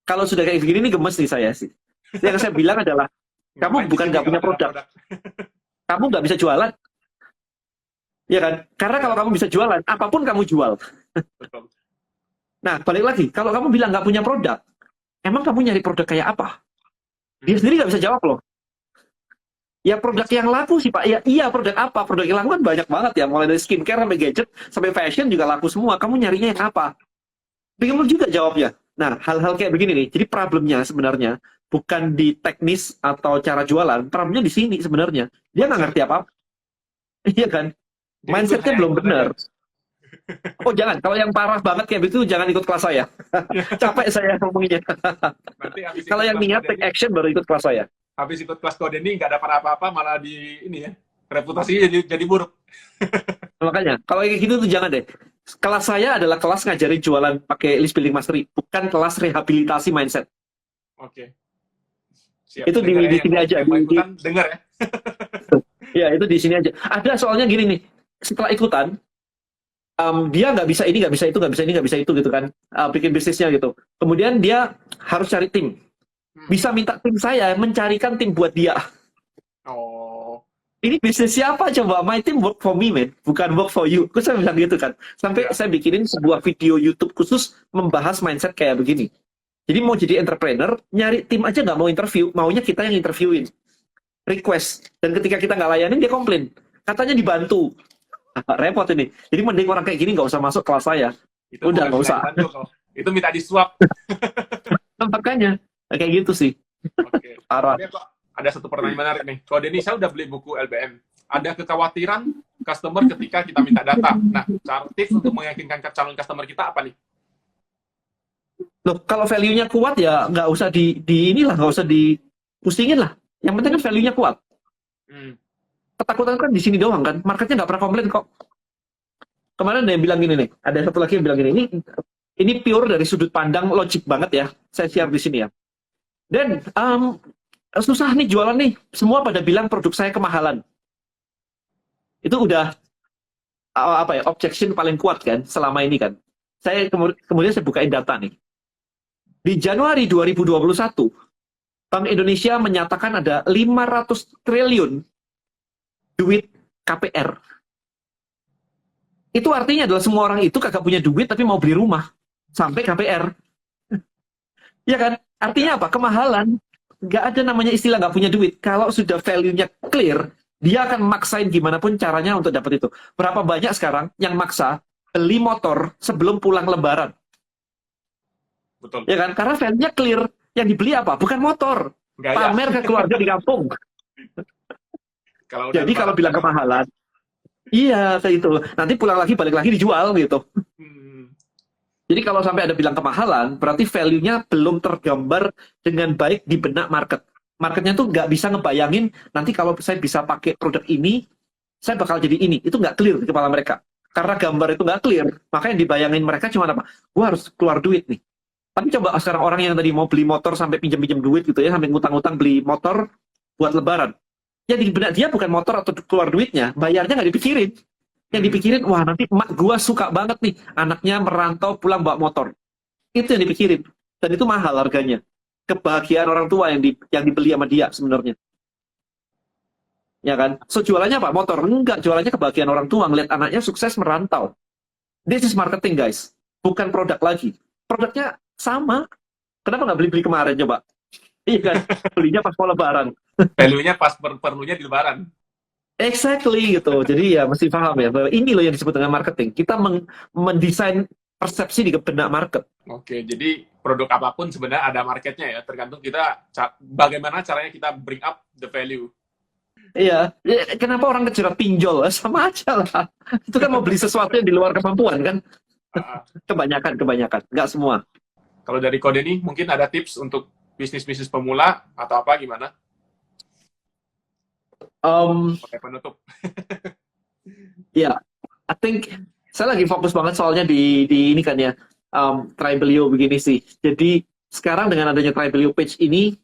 Kalau sudah kayak begini nih gemes nih saya sih. Yang saya bilang adalah, kamu bukan nggak punya produk. Kamu nggak bisa jualan. Ya kan? Karena kalau kamu bisa jualan, apapun kamu jual. Nah, balik lagi. Kalau kamu bilang nggak punya produk, emang kamu nyari produk kayak apa? Dia sendiri nggak bisa jawab loh. Ya produk yang laku sih Pak. Ya iya produk apa? Produk yang laku kan banyak banget ya. Mulai dari skincare sampai gadget, sampai fashion juga laku semua. Kamu nyarinya yang apa? Bingung juga jawabnya. Nah, hal-hal kayak begini nih. Jadi problemnya sebenarnya bukan di teknis atau cara jualan. Problemnya di sini sebenarnya. Dia nggak ngerti apa-apa. Iya kan? Mindsetnya belum benar. Oh jangan, kalau yang parah banget kayak begitu jangan ikut kelas saya. Capek saya ngomongnya. Kalau yang niat take action baru ikut kelas saya. Habis ikut kelas kode ini nggak dapat apa-apa, malah di ini ya, reputasinya jadi buruk. Makanya, kalau kayak gitu tuh jangan deh. Kelas saya adalah kelas ngajarin jualan pakai list building mastery, bukan kelas rehabilitasi mindset. Oke. Siap. Itu di sini aja. Dengar ya. Ya, itu di sini aja. Ada soalnya gini nih, setelah ikutan, dia nggak bisa ini, nggak bisa itu, nggak bisa ini, nggak bisa itu gitu kan, bikin bisnisnya gitu. Kemudian dia harus cari tim. Bisa minta tim saya mencarikan tim buat dia. Oh. Ini bisnis siapa coba? My team work for me, man. Bukan work for you. Terus saya bilang gitu kan. Sampai saya bikinin sebuah video YouTube khusus membahas mindset kayak begini. Jadi mau jadi entrepreneur, nyari tim aja nggak mau interview. Maunya kita yang interviewin. Request. Dan ketika kita nggak layanin, dia komplain. Katanya dibantu. Repot ini. Jadi mending orang kayak gini nggak usah masuk kelas saya. Itu udah nggak usah. Itu minta disuap. Makanya kayak gitu sih. Oke. Parah. ada satu pertanyaan menarik nih. Kalau Denny, saya udah beli buku LBM. Ada kekhawatiran customer ketika kita minta data. Nah, cara tips untuk meyakinkan calon customer kita apa nih? Loh, kalau value-nya kuat ya nggak usah nggak usah dipusingin lah. Yang penting kan value-nya kuat. Ketakutan kan di sini doang kan. Marketnya nggak pernah komplain kok. Kemarin ada yang bilang gini nih. Ada satu lagi yang bilang gini. Ini pure dari sudut pandang logik banget ya. Saya share di sini ya. Dan susah nih jualan nih. Semua pada bilang produk saya kemahalan. Itu udah objection paling kuat kan selama ini kan. Kemudian saya bukain data nih. Di Januari 2021, Bank Indonesia menyatakan ada 500 triliun duit KPR. Itu artinya adalah semua orang itu kagak punya duit tapi mau beli rumah sampai KPR. Ya kan? Artinya apa? Kemahalan. Nggak ada namanya istilah nggak punya duit. Kalau sudah value-nya clear, dia akan maksain gimana pun caranya untuk dapat itu. Berapa banyak sekarang yang maksa beli motor sebelum pulang Lebaran? Betul. Ya kan? Karena value-nya clear. Yang dibeli apa? Bukan motor. Gaya. Pamer ke keluarga di kampung. Jadi kalau bilang kemahalan, iya kayak itu. Nanti pulang lagi balik lagi dijual gitu. Jadi kalau sampai ada bilang kemahalan, berarti value-nya belum tergambar dengan baik di benak market. Marketnya tuh nggak bisa ngebayangin nanti kalau saya bisa pakai produk ini, saya bakal jadi ini. Itu nggak clear di kepala mereka. Karena gambar itu nggak clear, maka yang dibayangin mereka cuma apa? Gua harus keluar duit nih. Tapi coba sekarang orang yang tadi mau beli motor sampai pinjam-pinjam duit gitu ya, sampai ngutang-ngutang beli motor buat Lebaran. Ya di benak dia bukan motor atau keluar duitnya, bayarnya nggak dipikirin. Yang dipikirin, wah nanti emak gua suka banget nih, anaknya merantau pulang bawa motor. Itu yang dipikirin. Dan itu mahal harganya. Kebahagiaan orang tua yang dibeli sama dia sebenarnya. Ya kan? So jualannya apa? Motor? Enggak, jualannya kebahagiaan orang tua, ngeliat anaknya sukses merantau. This is marketing guys, bukan produk lagi. Produknya sama. Kenapa nggak beli kemarin coba? Iya kan? Belinya pas mau Lebaran. Value-nya pas perlunya di Lebaran. Exactly gitu. Jadi ya mesti paham ya bahwa ini loh yang disebut dengan marketing. Kita mendesain persepsi di benak market. Oke, jadi produk apapun sebenarnya ada marketnya ya. Tergantung kita bagaimana caranya kita bring up the value. Iya. Kenapa orang kejerat pinjol? Sama aja lah. Itu kan mau beli sesuatu yang di luar kemampuan kan? Kebanyakan. Nggak semua. Kalau dari Kode nih, mungkin ada tips untuk bisnis-bisnis pemula atau apa gimana? Oke, penutup. Ya, I think saya lagi fokus banget soalnya di ini kan ya, Tribelio begini sih. Jadi sekarang dengan adanya Tribelio page ini,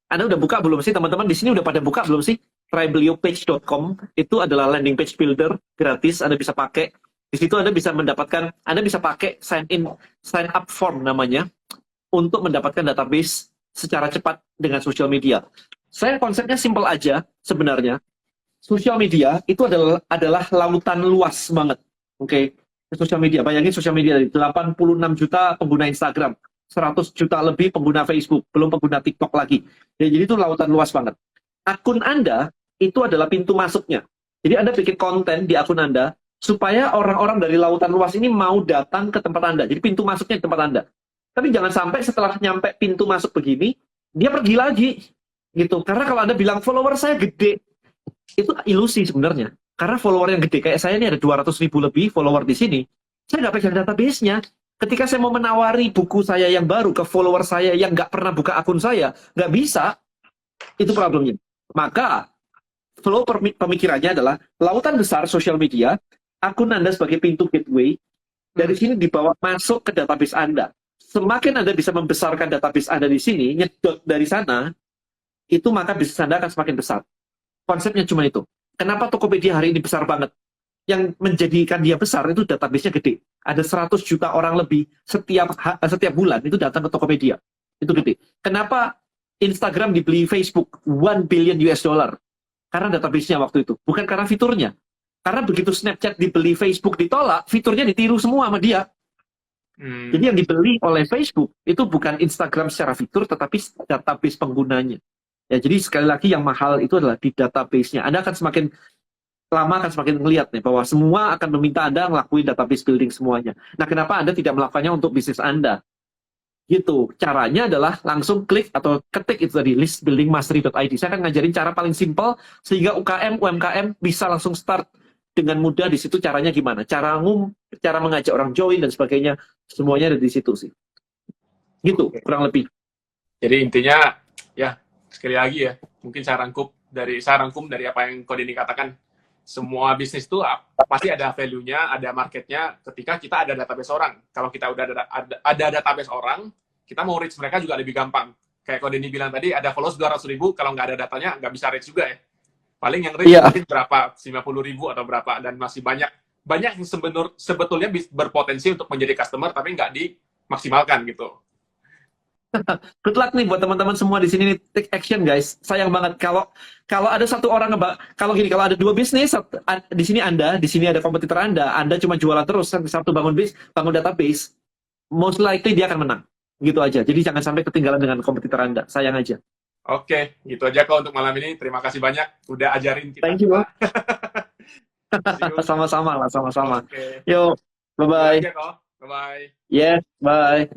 Anda udah buka belum sih teman-teman? Di sini udah pada buka belum sih? Tribeliopage.com itu adalah landing page builder gratis. Anda bisa pakai. Di situ Anda bisa mendapatkan, Anda bisa pakai sign up form namanya untuk mendapatkan database secara cepat dengan social media. Saya konsepnya simple aja sebenarnya. Sosial media itu adalah lautan luas banget. Oke. Sosial media, bayangin sosial media dari 86 juta pengguna Instagram, 100 juta lebih pengguna Facebook, belum pengguna TikTok lagi. Ya, jadi itu lautan luas banget. Akun Anda itu adalah pintu masuknya. Jadi Anda bikin konten di akun Anda supaya orang-orang dari lautan luas ini mau datang ke tempat Anda. Jadi pintu masuknya di tempat Anda. Tapi jangan sampai setelah nyampe pintu masuk begini, dia pergi lagi. Gitu. Karena kalau Anda bilang follower saya gede, itu ilusi sebenarnya. Karena follower yang gede kayak saya ini ada 200.000 lebih follower di sini. Saya nggak pegang database-nya. Ketika saya mau menawari buku saya yang baru ke follower saya yang nggak pernah buka akun saya, nggak bisa. Itu problemnya. Maka flow pemikirannya adalah lautan besar sosial media, akun Anda sebagai pintu gateway, dari sini dibawa masuk ke database Anda. Semakin Anda bisa membesarkan database Anda di sini, nyedot dari sana, itu maka bisnis Anda akan semakin besar. Konsepnya cuma itu. Kenapa Tokopedia hari ini besar banget? Yang menjadikan dia besar itu database-nya gede. Ada 100 juta orang lebih setiap bulan itu datang ke Tokopedia. Itu gede. Kenapa Instagram dibeli Facebook 1 billion US dollar? Karena database-nya waktu itu. Bukan karena fiturnya. Karena begitu Snapchat dibeli Facebook ditolak, fiturnya ditiru semua sama dia. Jadi yang dibeli oleh Facebook itu bukan Instagram secara fitur, tetapi database penggunanya. Ya, jadi sekali lagi yang mahal itu adalah di database-nya. Anda akan semakin lama akan semakin melihat nih bahwa semua akan meminta Anda ngelakuin database building semuanya. Nah, kenapa Anda tidak melakukannya untuk bisnis Anda? Gitu. Caranya adalah langsung klik atau ketik itu tadi listbuildingmastery.id. Saya akan ngajarin cara paling simpel sehingga UMKM bisa langsung start dengan mudah di situ caranya gimana. Cara mengajak orang join dan sebagainya semuanya ada di situ sih. Gitu, Oke. kurang lebih. Jadi intinya ya sekali lagi ya, mungkin saya rangkum dari apa yang Ko Denny katakan. Semua bisnis itu pasti ada value-nya, ada market-nya ketika kita ada database orang. Kalau kita udah ada database orang, kita mau reach mereka juga lebih gampang. Kayak Ko Denny bilang tadi, ada followers 200.000, kalau nggak ada datanya, nggak bisa reach juga ya. Paling yang reach Iya. mungkin berapa, 50.000 atau berapa, dan masih banyak yang sebetulnya berpotensi untuk menjadi customer, tapi nggak dimaksimalkan gitu. Good luck nih buat teman-teman semua di sini nih, take action guys. Sayang banget kalau ada satu orang kalau ada dua bisnis di sini di sini ada kompetitor Anda cuma jualan terus satu bangun database, most likely dia akan menang. Gitu aja. Jadi jangan sampai ketinggalan dengan kompetitor Anda. Sayang aja. Oke, gitu aja kok untuk malam ini. Terima kasih banyak udah ajarin kita. Thank you, Bro. See you. Sama-sama lah, sama-sama. Oke. Yo, bye-bye. Bye-bye. Yes, bye.